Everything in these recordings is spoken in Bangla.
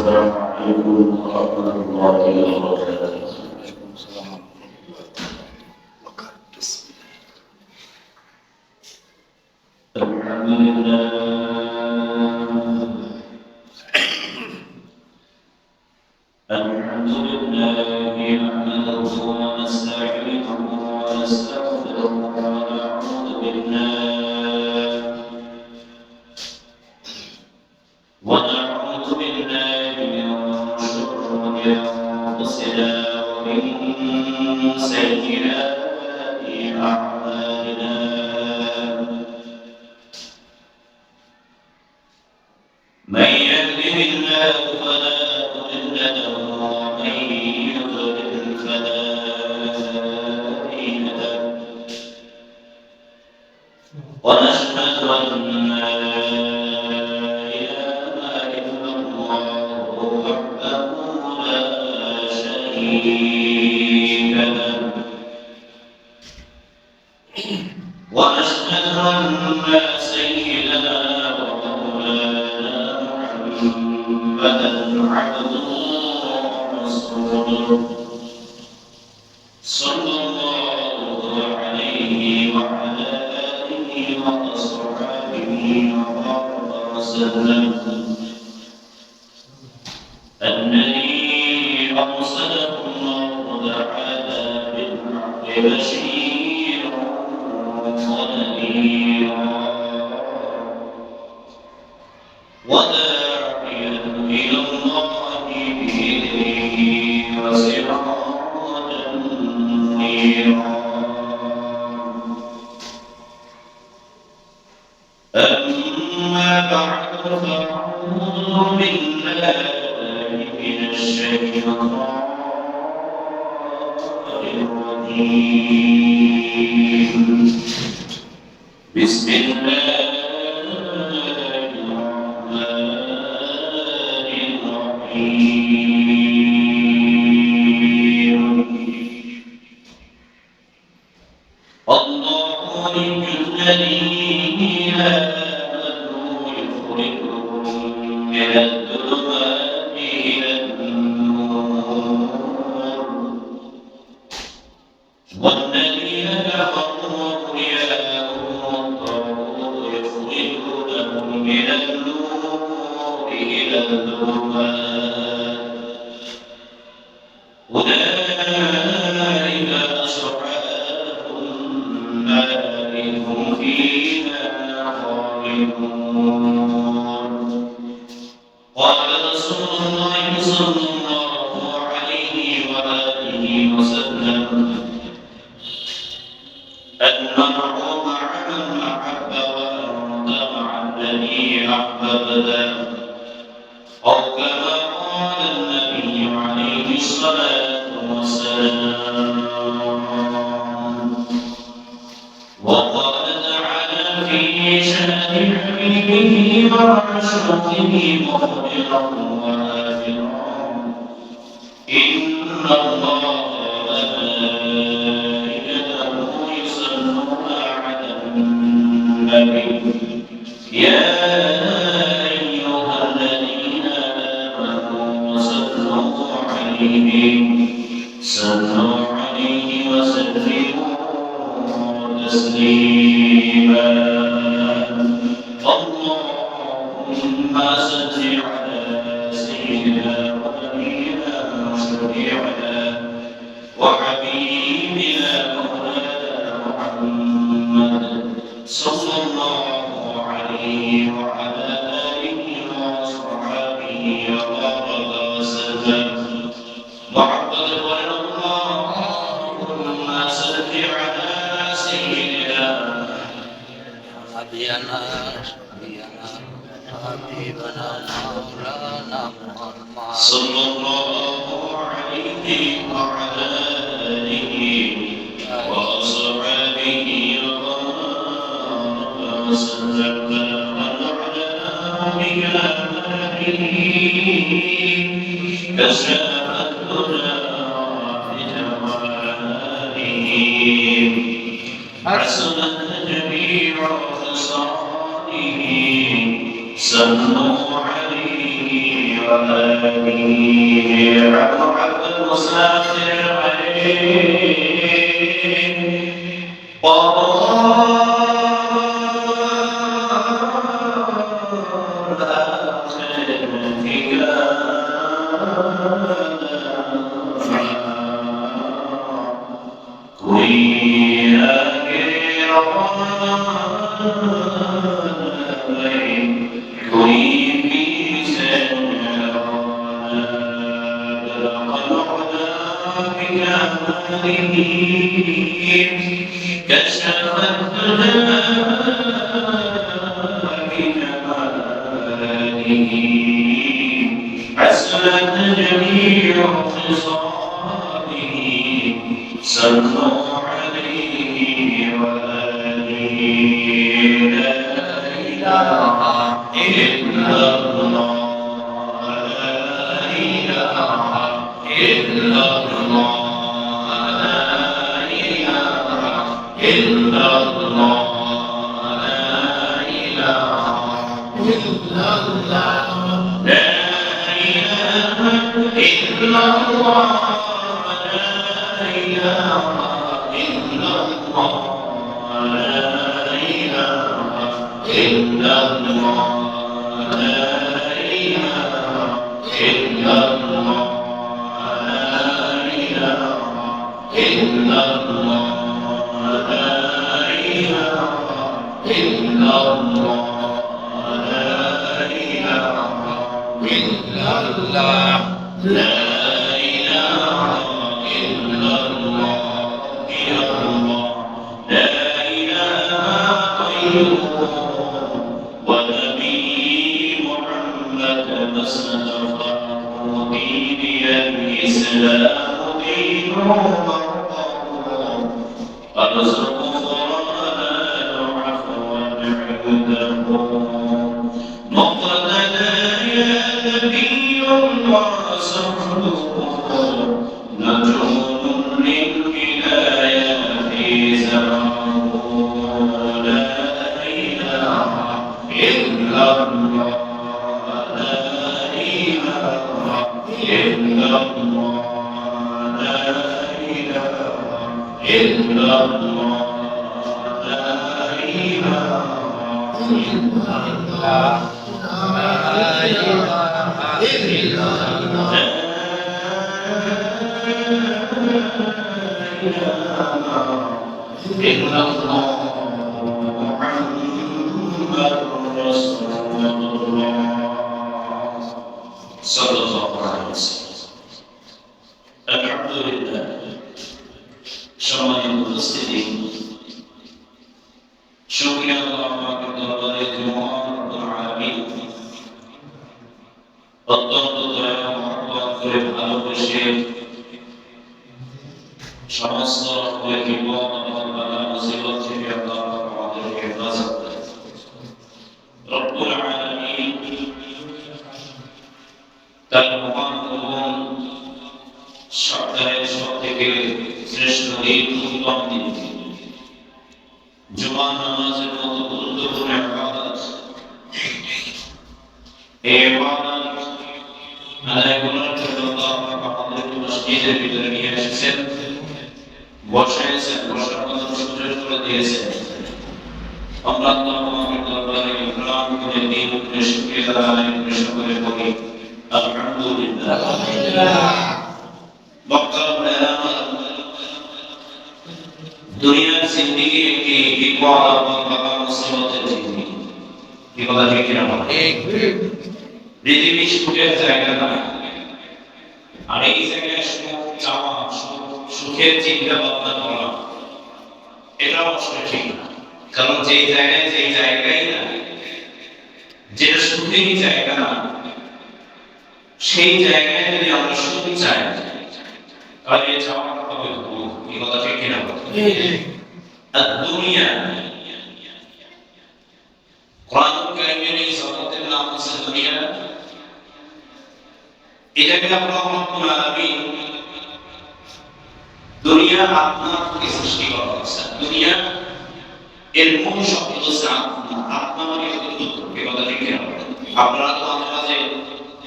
السلام عليكم ورحمة الله وبركاته. الحمد لله نحمده ونستعينه ونستغفره ونعوذ بالله من شرور أنفسنا ومن سيئات أعمالنا. من يهده الله فلا مضل له ومن يضلل فلا هادي له. ونشهد أن لا إله إلا الله وحده لا شريك له. ونشهد أن سيدنا ومولانا محمدا عبده ورسوله صلى الله عليه وعلى آله وأصحابه وبارك وسلم. الذي أرسله الله تعالى بالحق بشيرا ونذيرا وداعيا إلى الله بإذنه وسراجا منيرا. أما بعد فأعوذ بالله من الشيطان الرجيم. بسم الله الرحمن الرحيم. الله ولي الذين آمنوا يخرجهم من الظلمات إلى النور والذين كفروا أولياءهم الطاغوت يخرجونهم من النور إلى الظلمات أولئك أصحاب النار هم فيها خالدون. قال رسول الله صلى الله عليه وآله وسلم: المرء مع من أحب وأنت مع الذي أحببته، أو كما قال النبي عليه الصلاة والسلام. وقال تعالى في شأن حبيبه ورسوله مخبرا ونافرا: إن الله وملائكته يصلون على النبي يا أيها الذين آمنوا صلوا عليه وسلموا تسليما. اللهم صل على سيدنا ونبينا وشفيعنا وحبيبنا مولانا محمد صلى الله عليه وعلى آله وصحبه وبارك وسلم. محمد اللهم صل على سيدنا نبينا حبيبنا مولانا محمد صلى الله عليه وعلى آله وأصحابه وبارك وسلم. ونعلى بآله كشف الهدى بجماله حسنت جميع خصاله. صلوا عليه وآله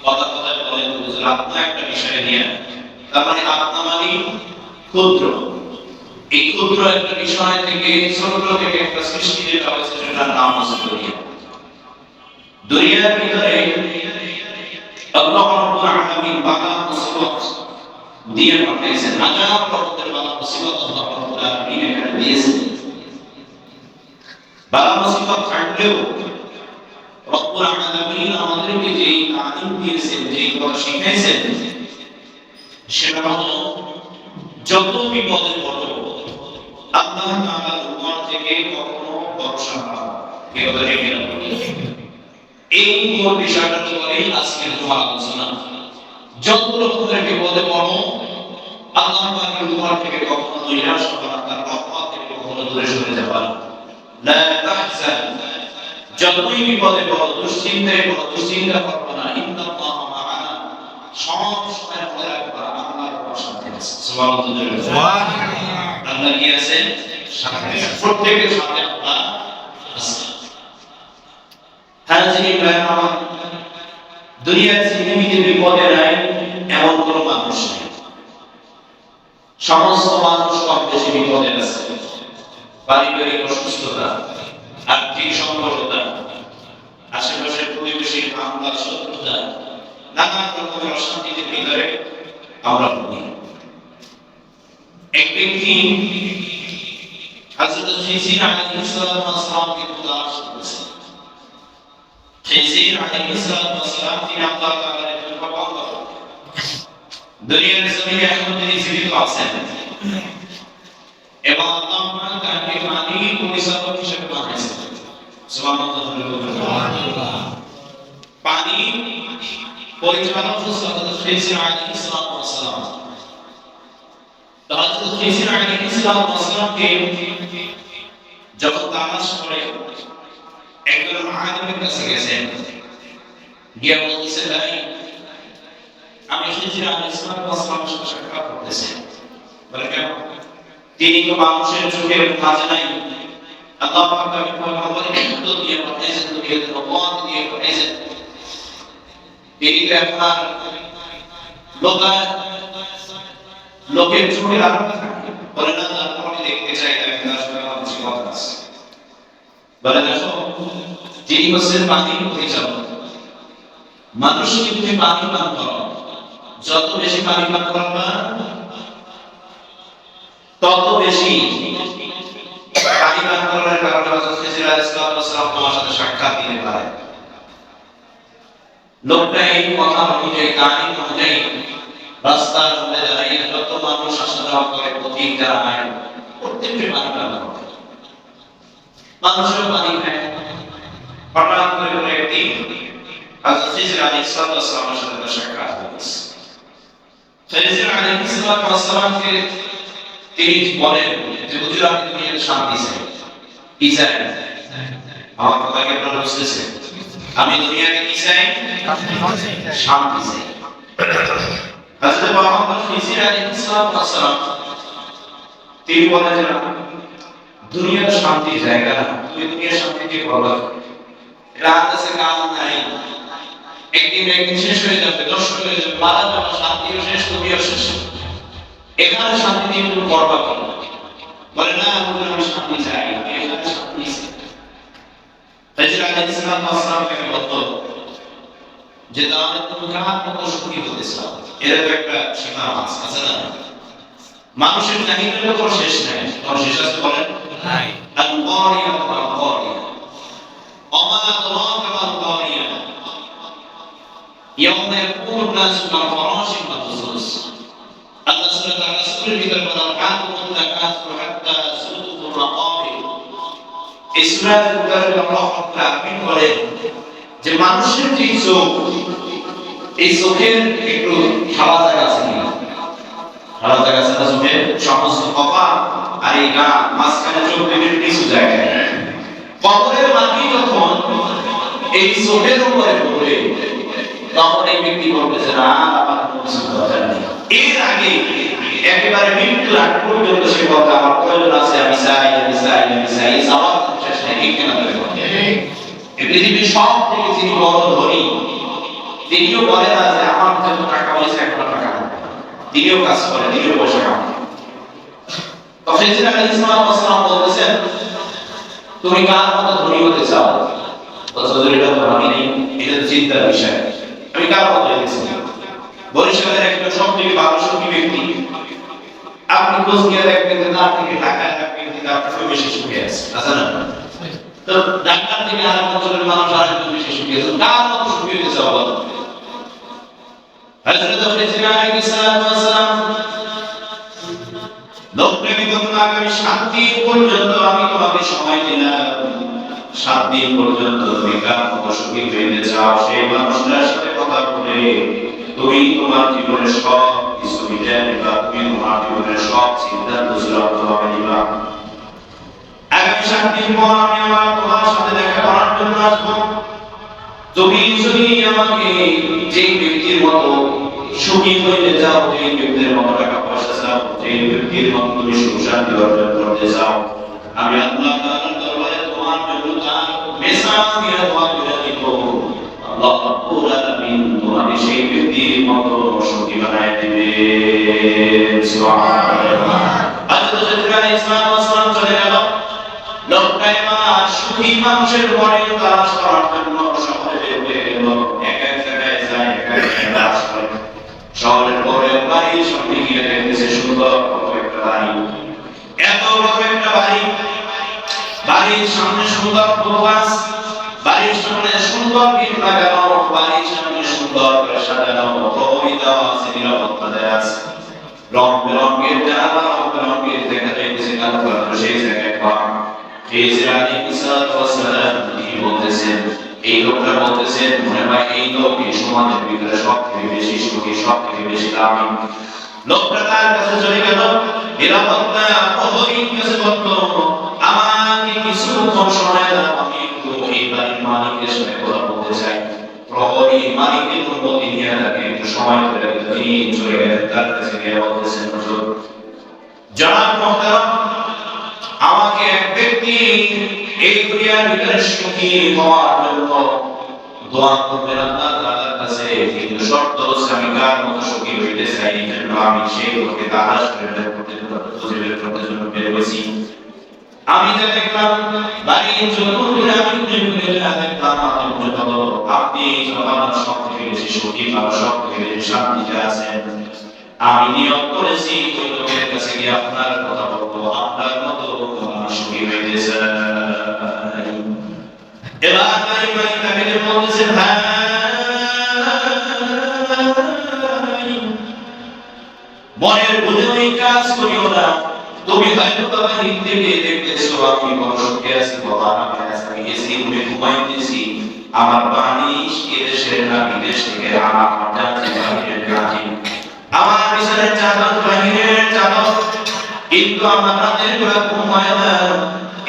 কথা কথা বলেন হুজুর আপনা একটা বিষয় নিয়ে, তার মানে আপনা মানে ক্ষুদ্র, এই ক্ষুদ্র একটা বিষয় থেকে ছোট থেকে একটা সৃষ্টি যেটা হয়েছে সেটার নাম আছে দুনিয়া। দুনিয়ার ভিতরে আল্লাহ রাব্বুল আলামিন বালা মুসিবত দিয়ে পাঠিয়েছেন, হাজার রকমের বালা মুসিবত আল্লাহ রাব্বুল আলামিন এখানে দিয়েছেন। বালা মুসিবত থাকলেও রব্বুল আলামিন আমাদেরকে যে তালিম দিয়েছেন, যে কথা শিখাইছেন, সেটা হলো যত বিপদে পড়ো আল্লাহ তাআলার উপর থেকে কখনো ভরসা করো। কি কথা ঠিক না? এই পুরো বিষয়টার উপরেই আজকের তোমার আলোচনা। যত রকমের বিপদে পড়ো আল্লাহ পাকের উপর থেকে কখনো নিরাশ হবে না, তার রহমত থেকে কখনো দূরে সরে যাবে না। লা তাহজান, যতই বিপদে পড়ো, দুশ্চিন্তায় পড়ো, দুশ্চিন্তা করবে না। ইন্নাল্লাহা মা'ানা, সব সময় মনে রাখবা আল্লাহ তোমার সাথে আছে। সুবহানাল্লাহ। আল্লাহ কি আছে? সাথে আছে। প্রত্যেকের সাথে আল্লাহ আছে। হাজিরিন ভাইরা, দুনিয়ার জিন্দেগিতে বিপদে নাই এমন কোনো মানুষ নেই। সমস্ত মানুষ কম বেশি বিপদে আছে। পারিবারিক অসুস্থতা, আর্থিক সংকটতা, আশেপাশের পরিবেশে হামলা, শত্রুতা, নানা রকমের অশান্তির ভিতরে আমরা ভুগি। এক ব্যক্তি হযরত খিজির আলাইহিস সালামকে তালাশ করেছেন। খিজির আলাইহিস সালাম তিনি আল্লাহ তাআলার একজন পয়গম্বর। দুনিয়ার জমিনে এখন তিনি জীবিত আছেন এবং আল্লাহ তাআলা তাকে পানির পরিচালক হিসেবে বানিয়েছেন। সুবহানাল্লাহ। পানি পরিচালক হযরত খিজির আলাইহিস সালাম। হযরত খিজির আলাইহিস সালামকে যখন তালাশ করে একজন আলেমের কাছে গেছেন, গিয়ে বলতেছে, ভাই আমি খিজির আলাইহিস সালামের সাথে সাক্ষাৎ করতেছি। বলে কেন? তিনি তো মানুষের চোখের মাঝে নাই। আল্লাহ পাক তাকে পয়গম্বরের মধ্য দিয়ে পাঠিয়েছেন, দুনিয়াতে রহমত দিয়ে পাঠিয়েছেন। তিনি তো আপনার লোকের চোখের আড়ালে থাকে। বলে না, আমি দেখতে চাই না, আসলে আমার কিছু কথা আছে। বলে দেখো, যিনি হচ্ছেন পানির পরিচালক, মানুষ কিন্তু পানি পান করো, যত বেশি পানি পান করবা তত বেশি পানি পান করার কারণে হযরত খিজির আলাইহিস সালাম তোমার সাথে সাক্ষাৎ দিতে পারে। লোকটা এই কথা অনুযায়ী, কাহিনী অনুযায়ী রাস্তার মধ্যে দাঁড়িয়ে যত মানুষ আসা যাওয়া করে, পথিক যারা আয়, প্রত্যেককে পানি পান করে, মানুষের পানি খায়। হঠাৎ করে কোনো একদিন হযরত খিজির আলাইহিস সালামের সাথে সাক্ষাৎ হয়েছে। খিজির আলাইহিস সালামকে তিনি বলেন যে হুজুর, আমি দুনিয়াতে শান্তি চাই। কি চাই? আমার কথা কি আপনারা বুঝতেছেন? আমি দুনিয়াতে কি চাই? শান্তি চাই। হযরত মুহাম্মদ খিজির আলাইহিস সালাম তিনি বলেন যে দুনিয়ার শান্তির জায়গা না, তুমি দুনিয়ার শান্তিকে বলো, রাত আছে কাল নাই, একদিন শেষ হয়ে যাবে, নষ্ট হয়ে যাবে, মারা যাবে, শান্তিও শেষ, তুমিও শেষ। এখানে শান্তি দিয়ে তুমি করবা কেন? বলে না, আমি শান্তি চাই, এখানে শান্তি চাই। খিজির আলাইহিস সালাম তাকে বলতো যে তাহলে তুমি কার মতো সুখী হতে চাও? এর তো একটা সীমা আছে না? মানুষের চাহিদার কোনো শেষ নাই। কোন শেষ আছে বলেন? নাই। আল-কারিয়া ওয়াল-কারিয়া, ওমা আদরাকা মাল-কারিয়া, ইয়াওমা ইয়াকুনু নাসু কাল-ফারাশি মাবসুস। আল্লাহ সুবহানাহু ওয়া তাআলা সূরার ভিতরে বলেন, আ'লামু তাকাসুর হাত্তা যুরতুমুর রাকাবির। এই সূরার ভিতরে আল্লাহ তাআলা বলেন যে মানুষের যে চোখ, এই চোখের একটু খাওয়া জায়গা আছে কিনা? খাওয়া জায়গা আছে না চোখে? সমস্ত কপাল আর এই গা মাঝখানে চোখ দুটোর কিছু জায়গায়। কবরের মাটি যখন এই চোখের উপরে পড়ে, তখন এই ব্যক্তি বলবে যে না, আমার কিছু দরকার নেই। এর আগে একেবারে মৃত্যুর আগ পর্যন্ত সে বলতে আমার প্রয়োজন আছে, আমি চাই, আমি চাই, আমি চাই, এই সবার শেষ নেই। ঠিক কিনা? এই পৃথিবীর সব থেকে যিনি বড় ধনী, তিনিও বলে না যে আমার যত টাকা হয়েছে এখন টাকা নাই, তিনিও কাজ করে, তিনিও পয়সা কামায়। তো খিজির আলাইহিস সালাম বলতেছেন তুমি কার মতো ধনী হতে চাও? বলছে এটা তো আমি নেই, এটা তো চিন্তার বিষয়, আমি কার মতো হতে চাই? বরিশালের একজন সবথেকে ভালো সুখী ব্যক্তি, আপনি খোঁজ নিয়ে দেখবেন যে তার থেকে ঢাকায় এক ব্যক্তি তার থেকে বেশি সুখী আছে, আছে না? তো ঢাকার থেকে আর অঞ্চলের মানুষ আর একটু বেশি সুখী আছে, কার মতো সুখী হতে চাও বলো? হযরত খিজির আলাইহিস সালাম লোকটাকে বলল আগামী 7 দিন পর্যন্ত আমি তোমাকে সময় দিলাম, 7 দিন পর্যন্ত তুমি কার মতো সুখী হতে চাও সেই মানুষটার সাথে কথা বলে তুমি তোমার জীবনের সব কিছু মিটিয়ে নিবা, তুমি তোমার জীবনের সব চিন্তা দুঃস্বপ্ন তোমাকে নিবা। আগামী 7 দিন পর আমি আবার তোমার সাথে দেখা করার জন্য আসবো, তুমি যদি আমাকে যে ব্যক্তির মতো সুখী হইতে চাও, যে ব্যক্তির মতো টাকা পয়সা চাও, যে ব্যক্তির মতো তুমি সুখ শান্তি অর্জন করতে চাও, আমি আল্লাহ তাআলার দরবারে তোমার জন্য তার মেসাজ দিয়ে দোয়া করে দিব, আল্লাহ রাব্বুল আলামিন তোমাকে সেই ব্যক্তির মতো সুখী বানায় দিবে। সুবহানাল্লাহ। হযরত খিজির আলাইহিস সালাম চলে গেল, লোকটা এবার সুখী মানুষের ঘরে তালাশ করার জন্য শহরে বের হয়ে গেল, এক এক জায়গায় যায়, এক এক জায়গায় তালাশ করে। শহরের পরে বাড়ির সামনে গিয়ে দেখতেছে সুন্দর একটা বাড়ি, এত বড় একটা বাড়ি, বাড়ির সামনে সুন্দর ফুল গাছ, বাড়ির সামনে সুন্দর গেট লাগানো, বাড়ির সামনে সুন্দর করে সাজানো, প্রহরী দেওয়া আছে, নিরাপত্তা দেওয়া আছে, রং বেরঙের জানালা, রং বেরঙের দেখা যাইতেছে কালো কালো সেই জায়গায় পাওয়া। খিজির আলাইহিস সালাম তিনি বলতেছেন, এই লোকটা বলতেছেন মনে হয় এই লোক এই সমাজের ভিতরে সবথেকে বেশি সুখী, সবথেকে বেশি দামি। লোকটা তার কাছে চলে গেল, নিরাপত্তা প্রহরীর কাছে বলল আমাকে কিছুক্ষণ সময় দাও, আমি একটু এই বাড়ির মালিকের সাথে কথা বলতে চাই। প্রহরী মালিকের অনুমতি নিয়ে তাকে একটু সময় করে তিনি চলে গেলেন, তার কাছে গিয়ে বলতেছেন হুজুর জনাব মুহতারাম, আমাকে এক ব্যক্তি এই দুনিয়ার ভিতরে সুখী হওয়ার জন্য দোয়া করবেন আল্লাহ তাআলার কাছে, কিন্তু শর্ত হচ্ছে আমি কার মতো সুখী হইতে চাই, এই জন্য আমি সেই লোককে তালাশ করে বের করতে জন্য বের হয়েছি। আমি যা দেখলাম বাড়ির চতুর্দিকে আমি ঘুরে দেখলাম আপনি আমার সব থেকে বেশি সুখী বা সব থেকে বেশি শান্তিতে আছেন। আমি নিয়ত করেছি ওই লোকের কাছে গিয়ে আপনার কথা বলবো, আপনার মতো আমি সুখী হইতে চাই। এবার তাই তাকে বলতেছে ভাই মনের বুঝে ওই কাজ করিও না, তুমি হয়তো বাবা থেকে দেখতেছো আমি বড় সুখে আছি, বাবা আমি এসি রুমে ঘুমাইতেছি, আমার বাণিজ্য এদেশের না বিদেশ থেকে আমার জানতে বাহিরের কাজে, আমার বিছানার চাদর বাহিরের চাদর, কিন্তু আমার রাতের বেলা ঘুমায় না।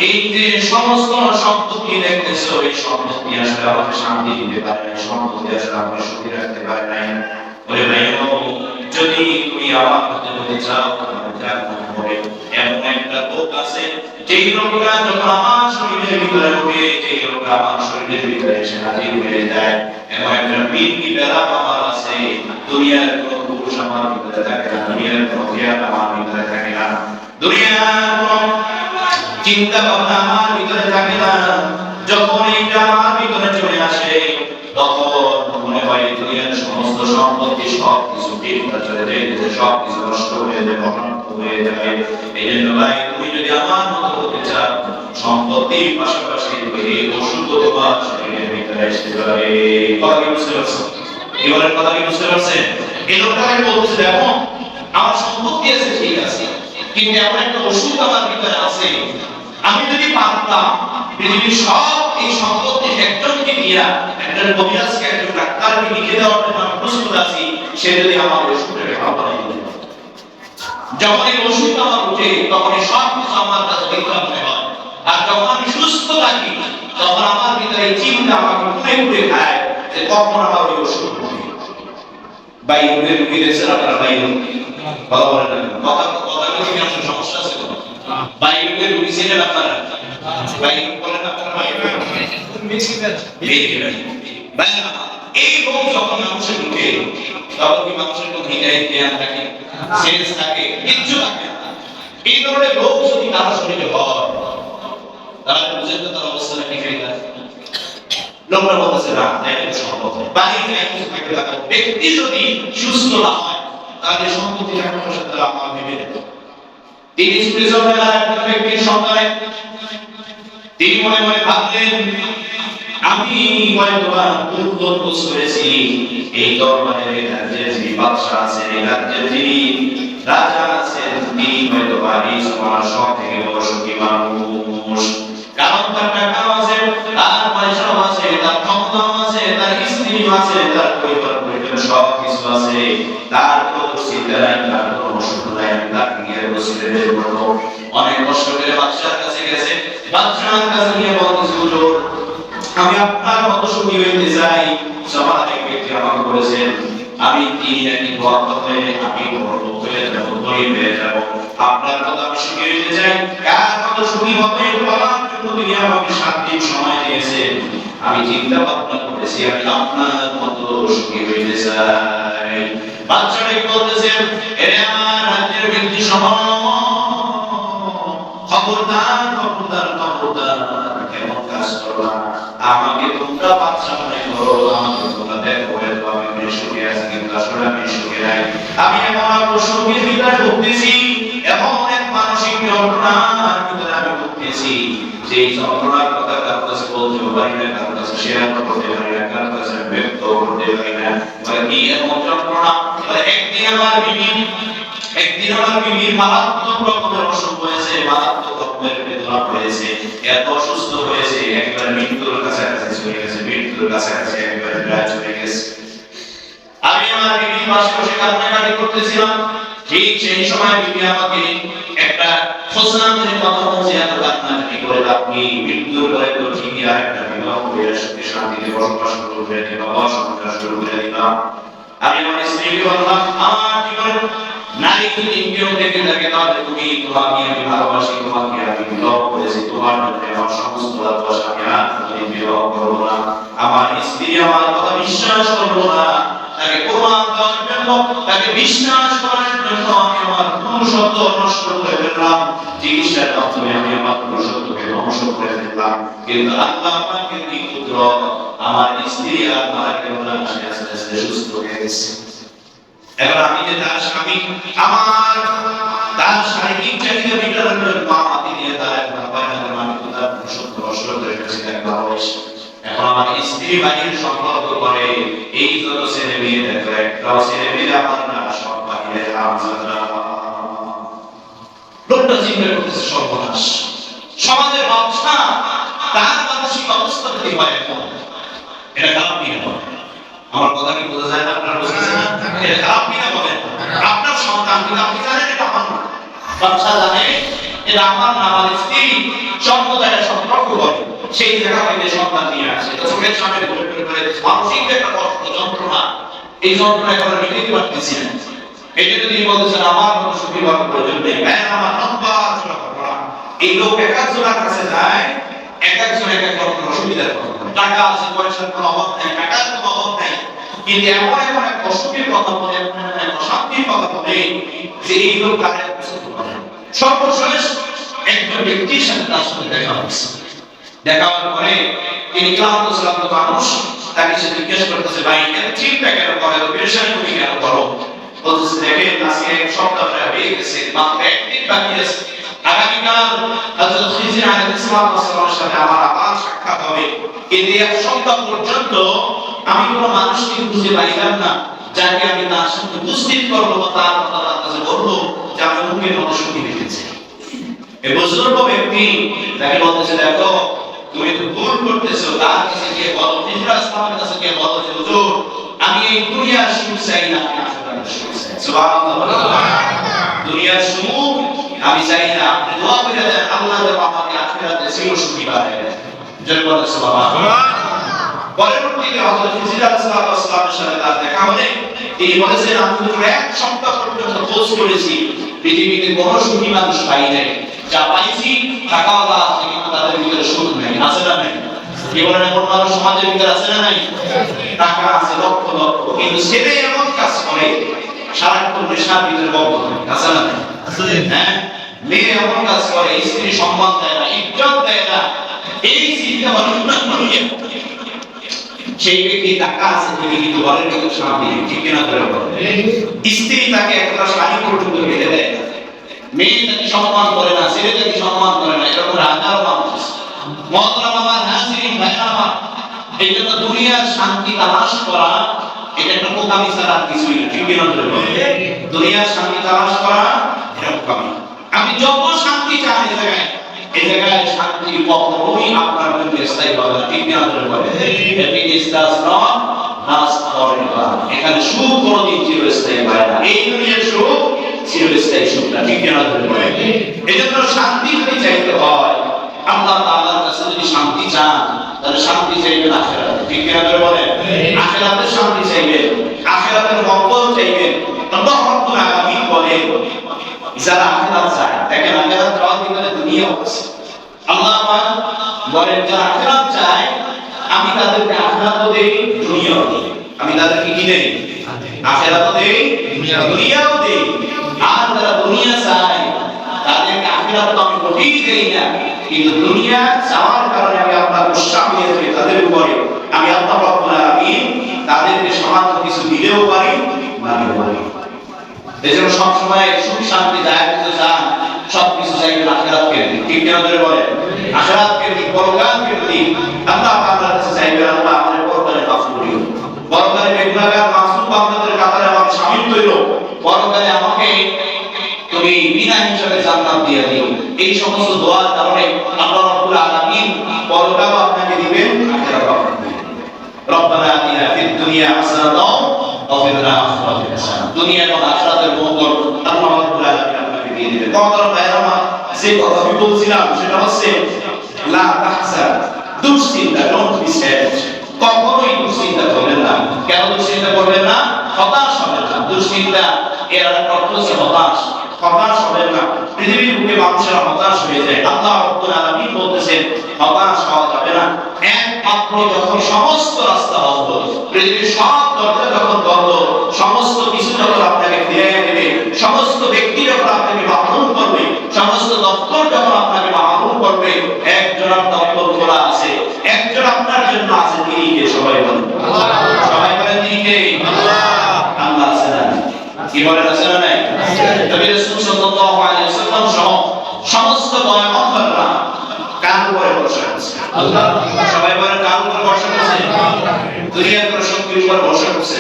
এই যে সমস্ত সম্পত্তি দেখতেছো এই সম্পত্তি আসলে আমাকে শান্তি দিতে পারে না, সম্পত্তি আসলে আমাকে সুখী রাখতে পারে না। ওরে ভাই যদি তুমি আমার হতে হতে চাও এমন একটা লোক আছে যেই লোকটা যখন আমার শরীরের ভিতরে ঢুকে, যেই লোকটা আমার শরীরের ভিতরে এসে হাজির হয়ে যায়, এমন একটা বীরকি বেলা আমার আছে, দুনিয়ার কোন পুরুষ আমার ভিতরে থাকে না, দুনিয়ার কোন জ্ঞান আমার ভিতরে থাকে না, দুনিয়ার কোন চিন্তা ভাবনা আমার ভিতরে থাকে না। যখন এইটা আমার ভিতরে চলে আসে তখন মনে হয় দুনিয়ার সমস্ত সম্পত্তি সবকিছু বিপদে চলে যায়, সবকিছু নষ্ট হয়ে যায়, অনর্থ হয়ে যায়। এই জন্য ভাই তুমি যদি আমার মতো হতে চাও, সম্পত্তির পাশাপাশি এই অসুখ তোমার শরীরের ভিতরে এসে যাবে। কথা কি বুঝতে পারছো? এবারের কথা কি বুঝতে পারছেন? এই লোকটাকে বলছে দেখো আমার সম্পত্তি আছে ঠিক আছে, কিন্তু এমন একটা অসুখ আমার ভিতরে আছে, আমি যদি পারতাম পৃথিবীর সব এই সম্পত্তি একজনকে দিয়া, একজন কবিরাজকে, একজন ডাক্তারকে লিখে দেওয়ার জন্য আমি প্রস্তুত আছি, সে যদি আমার অসুখটাকে ভালো বানিয়ে দিতে পারে। যখন এই অসুখ আমার উঠে তখন এই সব কিছু আমার কাছে বিকল্প মনে হয়, আর যখন আমি সুস্থ থাকি তখন আমার ভিতরে এই চিন্তা আমাকে ঘুরে ঘুরে খায় যে কখন আমার ওই অসুখ হবে। বাইরে রুগী দেখছেন আপনারা? বাইরে কথা বলেন না, কথা কি আসলে সমস্যা আছে? বাইরে রুগী ছিলেন আপনারা? বাইরে বলেন আপনারা? বাইরে এই রোগ যখন মানুষের ঢুকে তখন কি মানুষের কোনো হৃদয় জ্ঞান থাকে, সেন্স থাকে, কিচ্ছু থাকে না। এই ধরনের রোগ যদি কারো শরীরে হয় তাহলে বুঝেন তো তার অবস্থাটা কি হয়ে যায়। লোকরা বলতেছে না এটা সম্ভব নয়, বাড়ি নাই কিছু থাকে না। ব্যক্তি যদি সুস্থ না হয় তাহলে সম্পত্তি টাকা পয়সা দ্বারা আমার ভেবে নেব। তিনি সুরেশ্বরের একজন ব্যক্তির সন্তানে তিনি মনে মনে ভাবলেন আমি হয়তোবা দুর্দোষ করেছি, এই দরবারের রাজ্যের যিনি বাদশা আছেন, এই রাজ্যের যিনি রাজা আছেন, তিনি হয়তোবা এই সমাজ সব থেকে বড় সুখী মানুষ। কারণ তার টাকা আছে, তার পয়সা আছে, তার ক্ষমতা আছে, তার স্ত্রী আছে, তার পরিবার পরিজন সব কিছু আছে, তার কোনো চিন্তা নাই, তার কোনো অসুখ নাই। তার নিয়ে বসে অনেক কষ্ট করে বাদশার কাছে গেছে, বাদশার কাছে গিয়ে বলতেছে হুজুর আমি আপনার মতো সুখী হইতে চাই। সবার এক ব্যক্তি আমাকে বলেছেন আমি তিনি নাকি দোয়া করলে আমি বড় হয়ে যাবো, গরিব হয়ে যাবো। আপনার মতো আমি সুখী হইতে চাই। কার মতো সুখী হবে বলার জন্য তিনি আমাকে 7 দিন সময় দিয়েছেন। আমি চিন্তা ভাবনা করেছি আমি আপনার মতো সুখী হইতে চাই। বাদশাকে বলতেছেন এরে আমার রাজ্যের ব্যক্তি সহ খবরদার খবরদার খবরদার কেমন কাজ করবা, আমাকে তোমরা বাদশা মনে করো, আমাকে তোমরা দেখো হয়তো আমি সুখে আছি কিন্তু আসলে আমি সুখে নাই। আমি এমন সুখের ভিতরে ভুগতেছি, এমন এক মানসিক যন্ত্রণার ভিতরে আমি ভুগতেছি, সেই যন্ত্রণার কথা কারোর কাছে বলতে পারি না, কারোর কাছে শেয়ার করতে পারি না, কারোর কাছে ব্যক্ত করতে পারি না। কি এমন যন্ত্রণা, একদিন আমার বিবির মারাত্মক রকমের অসুখ হয়েছে, মারাত্মক রকমের বেদনা হয়েছে, এত অসুস্থ হয়েছে একবার মৃত্যুর কাছাকাছি চলে গেছে, মৃত্যুর কাছাকাছি একবার প্রায় চলে গেছে। আমি আমার বিবির পাশে বসে কান্নাকাটি করতেছিলাম, ঠিক সেই সময় বিবি আমাকে একটা খোঁজনামের কথা বলছে, এত কান্নাকাটি করে আপনি মৃত্যুর পরে তো ঠিকই আর একটা বিবাহ করে সুখে শান্তিতে বসবাস করবে, বাবা সংসার শুরু করে দিলাম। আমি আমার স্ত্রীকে বললাম আমার জীবনে নারী যদি কেউ দেখে থাকে তাহলে তুমি তোমাকে আমি ভালোবাসি, তোমাকে আমি বিবাহ করেছি, তোমার জন্য আমার সমস্ত ভালোবাসা আমি আর বিবাহ করবো না। আমার স্ত্রী আমার কথা বিশ্বাস করবো না, তাকে প্রমাণ দেওয়ার জন্য, তাকে বিশ্বাস করার জন্য আমি আমার পুরুষত্ব নষ্ট করে ফেললাম, চিকিৎসার মাধ্যমে আমি আমার পুরুষত্বকে ধ্বংস করে ফেললাম। কিন্তু আল্লাহ আমাকে কি কুদরত, আমার স্ত্রী আর মারা গেল না, সে আস্তে আস্তে সুস্থ হয়ে গেছে। এবার আমি যে তার স্বামী, আমার তার শারীরিক চাহিদা মেটানোর জন্য আমাকে নিয়ে তার একবার বাইরে আমি তার পুরুষত্ব নষ্ট করে ফেলেছি, তাকে ভালোবাসি। এখন আমার স্ত্রী বাড়ির সম্পর্ক করে এই যত ছেলে মেয়ে দেখো, একটাও ছেলে মেয়ে আমার না, সব বাহিরে লোকটা চিন্তা করতেছে সর্বনাশ, সমাজের বাদশা তার মানসিক অবস্থা কি হয় এখন, এটা খারাপ কি হয়? আমার কথা কি বোঝা যায় না? আপনারা বুঝতেছেন না? এটা খারাপ কি না বলেন? আপনার সন্তান কিন্তু আপনি জানেন এটা আমার না, বাদশা জানে এটা আমার না, আমার স্ত্রী সম্প্রদায়ের সম্পর্ক করে সেই জায়গা থেকে সন্তান নিয়ে আসে, তো চোখের সামনে ঘুরে ঘুরে ঘুরে মানসিক একটা কষ্ট যন্ত্রণা, এই যন্ত্রণা এখন মিটাতে পারতেছি না। এই জন্য তিনি বলতেছেন আমার কোনো সুখী হওয়ার প্রয়োজন নেই, আমার লম্বা আলোচনা করবো না। এই লোক এক একজনের কাছে যায়, এক একজন এক এক রকম অসুবিধার কথা, টাকা আছে, পয়সার কোনো অভাব নেই, টাকার কোনো অভাব নেই, কিন্তু এমন এমন এক অসুখের কথা বলে, এমন এক অশান্তির কথা বলে যে এই লোক কারে বুঝতে পারে। সর্বশেষ একজন ব্যক্তির সাথে তার সাথে দেখা হচ্ছে, দেখা হওয়ার পরে তিনি ক্লান্ত শ্রান্ত মানুষ, তাকে সে জিজ্ঞেস করতেছে ভাই এত চিন্তা কেন করো, এত পেরেশানি তুমি কেন করো? বলতেছে দেখেন আজকে এক সপ্তাহ প্রায় হয়ে গেছে, মাত্র একদিন বাকি আছে, আগামীকাল হযরত খিজির আলাইহিস সালামের সাথে আমার আবার সাক্ষাৎ হবে, কিন্তু এক সপ্তাহ পর্যন্ত আমি কোনো মানুষকে খুঁজে পাইলাম না যাকে আমি তার সাথে উপস্থিত করবো বা তার কথা তার কাছে বলবো যে আমি অমুকের মতো সুখী হয়েছি। এই বুজুর্গ ব্যক্তি তাকে বলতেছে দেখো তুমি তো ভুল করতেছো, তার কাছে গিয়ে বলো, খিজির আলাইহিস কাছে গিয়ে বলো যে হুজুর আমি এই দুনিয়ার সুখ চাই না, আমি আখিরাতের সুখ চাই। সুবহানাল্লাহ, দুনিয়ার সুখ আমি চাই না, আপনি দোয়া করে দেন আল্লাহ যেন আমাকে আখিরাতে চির সুখী বানায় দেন। জয় বলো সুবহানাল্লাহ। পরবর্তীতে হযরত খিজির আলাইহিস সালামের সাথে তার দেখা হলে তিনি বলেছেন আমি তো এক সপ্তাহ পর্যন্ত খোঁজ করেছি, পৃথিবীতে কোনো সুখী মানুষ পাই নাই, যা পাইছি টাকাওয়ালা আছে কিন্তু তাদের ভিতরে সুখ নাই, আছে না নাই? কি বলেন, এমন মানুষ সমাজের ভিতরে আছে না নাই? টাকা আছে লক্ষ লক্ষ, কিন্তু ছেলে এমন কাজ করে সারাক্ষণ নেশার ভিতরে বদ্ধ থাকে, আছে না নাই? হ্যাঁ, মেয়ে এমন কাজ করে স্ত্রী সম্মান দেয় না, ইজ্জত দেয় না, এই চিন্তা ভাবনা করিয়ে সেই ব্যক্তি টাকা আছে তিনি কিন্তু ঘরের ভিতরে শান্তি নেই, ঠিক কিনা করে বলেন? স্ত্রী তাকে একটা শাড়ি পর্যন্ত বেঁধে দেয় না, মেয়ে তাকে সম্মান করে না, ছেলে তাকে সম্মান করে না, এরকম হাজারো মানুষ আছে। মহতরম আমার হাজিরিন ভাইরা আমার, এই জন্য দুনিয়ার শান্তি তালাশ করা এটা একটা বোকামি ছাড়া আর কিছুই না, ঠিক কিনা করে বলেন? দুনিয়ার শান্তি তালাশ করা এটা বোকামি। আপনি যত শান্তি চান এই জায়গায় শান্তি কখনোই আপনার জন্য স্থায়ী হবে না, ঠিক কিনা করে বলেন? Happiness does not last forever. এখানে সুখ কোনোদিন চিরস্থায়ী হয় না, এই দুনিয়ার সুখ চিরস্থায়ী সুখ না, ঠিক কিনা করে বলেন? এজন্য শান্তি যদি চাইতে হয়, আল্লাহ তাআলার কাছে যদি শান্তি চান, তাহলে শান্তি চাইবেন আখিরাতে, ঠিক কিনা করে বলেন? আখিরাতে শান্তি চাইবেন, আখিরাতের মঙ্গল চাইবেন। আল্লাহ রাব্বুল আলামিন বলেন, যারা আখিরাত চায়, দেখেন আখিরাত চাওয়ার ভিতরে দুনিয়াও আছে। আল্লাহ পাক বলেন, যারা আখিরাত চায় আমি তাদেরকে আখিরাতও দেই, দুনিয়াও দেই। আমি তাদেরকে কি দেই? আখিরাতও দেই, দুনিয়াও দেই। আর যারা দুনিয়া চায় তাদেরকে আখিরাত তো আমি মোটেই দেই না, কিন্তু দুনিয়া চাওয়ার কারণে আমি আল্লাহ গুসা হয়ে যাই তাদের উপরে, আমি আল্লাহ রাব্বুল আলামিন তাদেরকে সামান্য কিছু দিলেও পারি, না দিলেও পারি। এজন্য সব সময় সুখ শান্তি যায় কিছু চান, সবকিছু চাইবেন আখিরাত কেন্দ্রিক, ঠিক কিনা ধরে বলেন? আখিরাত কেন্দ্রিক, পরকাল কেন্দ্রিক। আল্লাহ তাআলার কাছে চাইবেন, আল্লাহ আমাদের পরকালে মাফ করিও, পরকালে বেগুনাহগার মাসুম বান্দাদের কাতারে আমাকে শামিল করিও, পরকালে আমাকে তুমি বিনা হিসাবে জান্নাত দিয়ে দিও। এই সমস্ত দোয়ার কারণে আল্লাহ রাব্বুল আলামিন পরকাল আপনাকে দিবেন, আখিরাত আপনাকে দিবেন। রব্বানা আতিনা ফিদ দুনিয়া হাসানাতাও ওয়া ফিল আখিরাতি হাসানাতাও। দুনিয়া এবং আখিরাতের মঙ্গল আল্লাহ রাব্বুল আলামিন আপনাকে দিয়ে দিবেন। কতজন ভাইরা আমার, যে কথা আমি বলছিলাম সেটা হচ্ছে লা তাহজান, দুশ্চিন্তা, ডোন্ট বি স্যাড। কখনোই দুশ্চিন্তা করবেন না। কেন দুশ্চিন্তা করবেন না? হতাশ হবেন না। দুশ্চিন্তা এর একটা অর্থ হচ্ছে হতাশ। হতাশ হবেন না। পৃথিবীর বুকে মানুষেরা হতাশ হয়ে যায়। আল্লাহ রাব্বুল আলামিন বলতেছেন হতাশ হওয়া যাবে না। একমাত্র যখন সমস্ত রাস্তা বন্ধ, পৃথিবীর সব দরজা যখন বন্ধ, সমস্ত কিছু যখন আপনাকে ফিরিয়ে দেবে, সমস্ত ব্যক্তি যখন আপনাকে মাহরুম করবে, সমস্ত দপ্তর যখন আপনাকে মাহরুম করবে, একজন দপ্তর খোলা আছে, একজন আপনার জন্য আছে, তিনি কে? সবাই বলেন আল্লাহ। সবাই বলেন তিনি কে? আল্লাহ। আল্লাহ আছে না? কি বলেন আছে না নাই? নবী রাসূল সাল্লাল্লাহু আলাইহি ওয়াসাল্লাম সহ সমস্ত পয়গম্বররা কার উপরে ভরসা করছে? আল্লাহ। সবাই বলেন কার উপরে ভরসা করছে? দুনিয়ার কোন শক্তির উপর ভরসা করছে?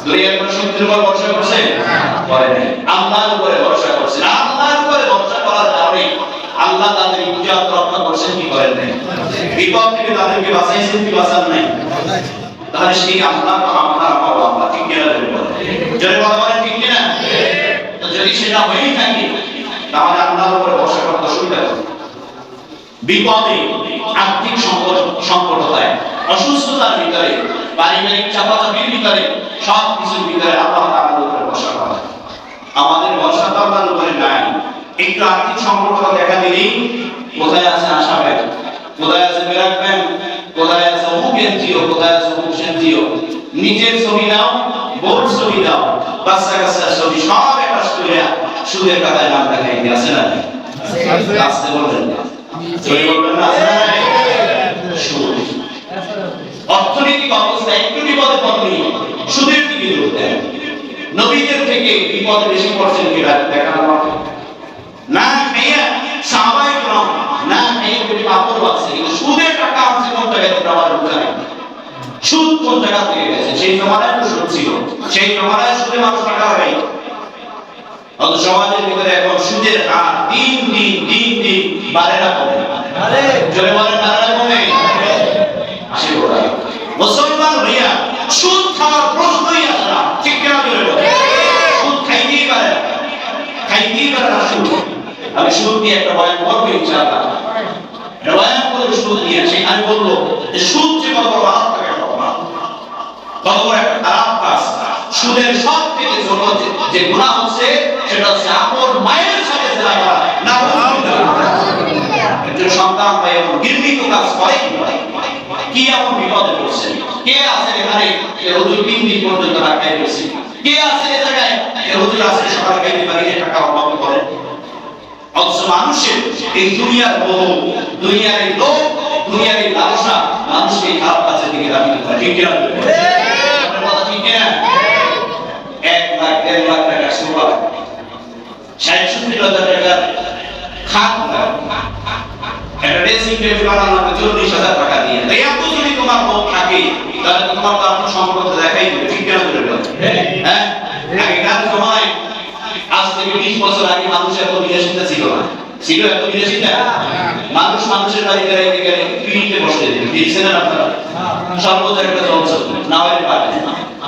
দুনিয়ার কোন শক্তির উপর ভরসা করছে? করে নাই। আল্লাহর উপরে ভরসা করছে। আল্লাহর উপরে ভরসা করার কারণে আল্লাহ তাদের ইজ্জত রক্ষা করছেন, কি করেন নাই? বিপদ থেকে তাদেরকে বাঁচাইছেন, কি বাঁচান নাই? তাহলে সেই আল্লাহ আপনার আল্লাহ, ঠিক কিনা বলেন? যদি বলেন ঠিক কিনা? তো যদি সেটা হয়েই থাকে তাহলে আল্লাহর উপরে ভরসা করতে অসুবিধা হবে। বিপদে, আর্থিক সংকটতায়, অসুস্থতার ভিতরে, পারিবারিক চাপাচাপির ভিতরে, সব কিছুর ভিতরে আল্লাহ তাআলার উপরে ভরসা করা। আমাদের ভরসা তো আল্লাহর উপরে নাই। একটু আর্থিক সংকটতা দেখা দিলেই কোথায় আছে আশা ব্যাংক, কোথায় আছে ব্র্যাক ব্যাংক, কোথায় আছে অমুক এনজিও, কোথায় আছে অমুক এনজিও, নিজের ছবি দাও, বোর্ড ছবি দাও, বাচ্চা কাচ্চার ছবি সব একটা সুদের কাতায় নাম দেখাইতে আছে না? আসতে বলবেন না, জোরে বলবেন না, আছে না? সুদ। অর্থনৈতিক অবস্থা একটু বিপদে পড়লেই সুদের দিকে দৌড় দেয়। নবীদের থেকে বিপদে বেশি পড়ছেন কি দেখানো না? খাইয়া সাহাবায়ে কেরাম না খাইয়া যদি পাপড় বাঁচছে, কিন্তু সুদের টাকা আছে কোন জায়গা থেকে আমার বুঝা নেই। সুদ কোন জায়গা থেকে গেছে? সেই জমানায় তো সুদ ছিল, সেই জমানায় সুদে মানুষ টাকা হয়। অত সমাজের ভিতরে এখন সুদের হার দিন দিন দিন দিন বাড়ে না কমে? জোরে বলেন বাড়ে না কমে? আসে ওরা মুসলমান ভাইয়া, সুদ খাওয়ার প্রশ্নই আসে না, ঠিক কিনা জোরে বলেন? সুদ খাইতেই পারে না, খাইতেই পারে না সুদ। আমি সুদ দিয়ে একটা বয়ান করবো ইনশাআল্লাহ। বয়ান করবো সুদ দিয়ে, সেখানে বলবো যে সুদ যে কত বড় খারাপ থাকে, কত বড় একটা খারাপ কাজ। সুদের সব থেকে ছোট যে গুনাহ হচ্ছে সেটা হচ্ছে আপন মায়ের সাথে জেনা করা। নাউযুবিল্লাহ। একজন সন্তান ভাই এমন ঘৃণিত কাজ করে কি? কি এমন বিপদে পড়ছেন? কে আছে এখানে হুজুর 3 দিন পর্যন্ত রাখাই রয়েছে? কে আছে এই জায়গায় হুজুর আজকে সকালে খাইতে পারি না, টাকা অভাব করে? অথচ মানুষের এই দুনিয়ার মোহ, দুনিয়ার এই লোভ, দুনিয়ার এই লালসা মানুষকে এই খারাপ কাজের দিকে ধাবিত করে। ঠিক কিনা? কথা ঠিক কিনা? 1 লাখ 1.5 লাখ টাকা সোফা, 60-70 হাজার টাকার খাট, একটা ড্রেসিং টেবিল বানানো 40,000 টাকা দিয়ে। তাই এত যদি তোমার লোভ থাকে তাহলে তোমার তো আপনি সম্পর্ক দেখাই দিবে। ঠিক কিনা? হ্যাঁ, আগেকার সময় আজ থেকে 20 বছর আগে মানুষ এত বিলাসিতা ছিল না। ছিল এত বিলাসিতা? মানুষ মানুষের বাড়িতে রাইতে গেলে পিড়িতে বসে যেত। দেখছেন না আপনারা? সর্বোচ্চ একটা জলসা না হয় পারে।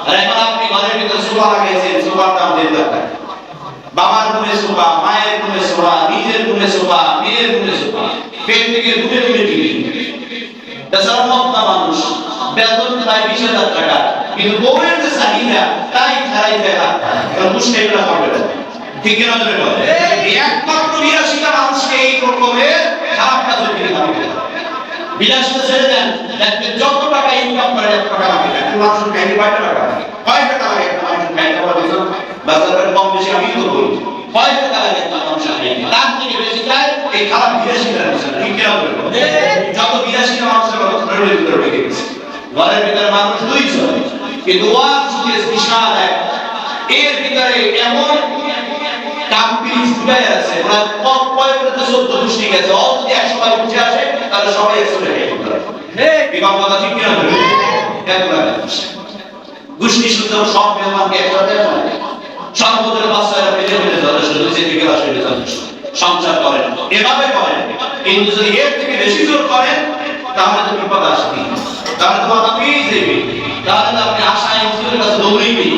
আর এখন আপনি ঘরের ভিতরে সোফা লাগাইছেন, সোফার দাম 1.5 লাখ টাকা। বাবার রুমে সোফা, মায়ের রুমে সোফা, নিজের রুমে সোফা, মেয়ের রুমে সোফা, পেট থেকে দূরে দূরে টিভি। বেচারা মক্কা মানুষ, বেতন প্রায় 20,000 টাকা, কিন্তু বউয়ের যে চাহিদা তাই ছাড়াই ফেলা, মুশকিলটা হবে না। ঠিক কিনা? এই একমাত্র বিলাসিতা মানুষকে এই রকমের খারাপ কাজে ফেলে দিবে। বিলাসিতা ছেড়ে দেন, দেখবেন যত টাকা ইনকাম করে এত টাকা লাগে। একটা মানুষের খাইতে কয় টাকা লাগে? কয় টাকা লাগে একটা মানুষের খাইতে? বলেছেন বাজারে কম বেশি আমি তো বলি, কয় টাকা লাগে একটা মানুষের খাইতে? তার থেকে বেশি খায় এই খারাপ বিলাসিতা। ঠিক কিনা? যত বিলাসিতা মানুষের ঘরের ভিতরে ঢুকে গেছে। ঘরের ভিতরে মানুষ 2 জন, কিন্তু ওয়াজ শুনে বিশাল এক, এর ভিতরে এমন কাম্পিনি ফুটাই আছে, ওরা কয় করে 14 গোষ্ঠী গেছে। অল যদি 100 বার উঠে আসে তাহলে সবাই 100 টাকা করে। ঠিক কথা ঠিক কিনা? এত লাগে গোষ্ঠী শুদ্ধ সব মেহমানকে একসাথে আসে, সর্বদরে বাচ্চারা পেটে পেটে যথেষ্ট, 2 থেকে ক্লাস হয়ে যথেষ্ট, সংসার করেন, এভাবে করেন। কিন্তু যদি এর থেকে বেশি জোর করেন তাহলে তো বিপদ আসবে, তাহলে তো মাথা পেয়ে যাবে, তাহলে তো আপনি আশায় মুসলিমের কাছে দৌড়াইবেন।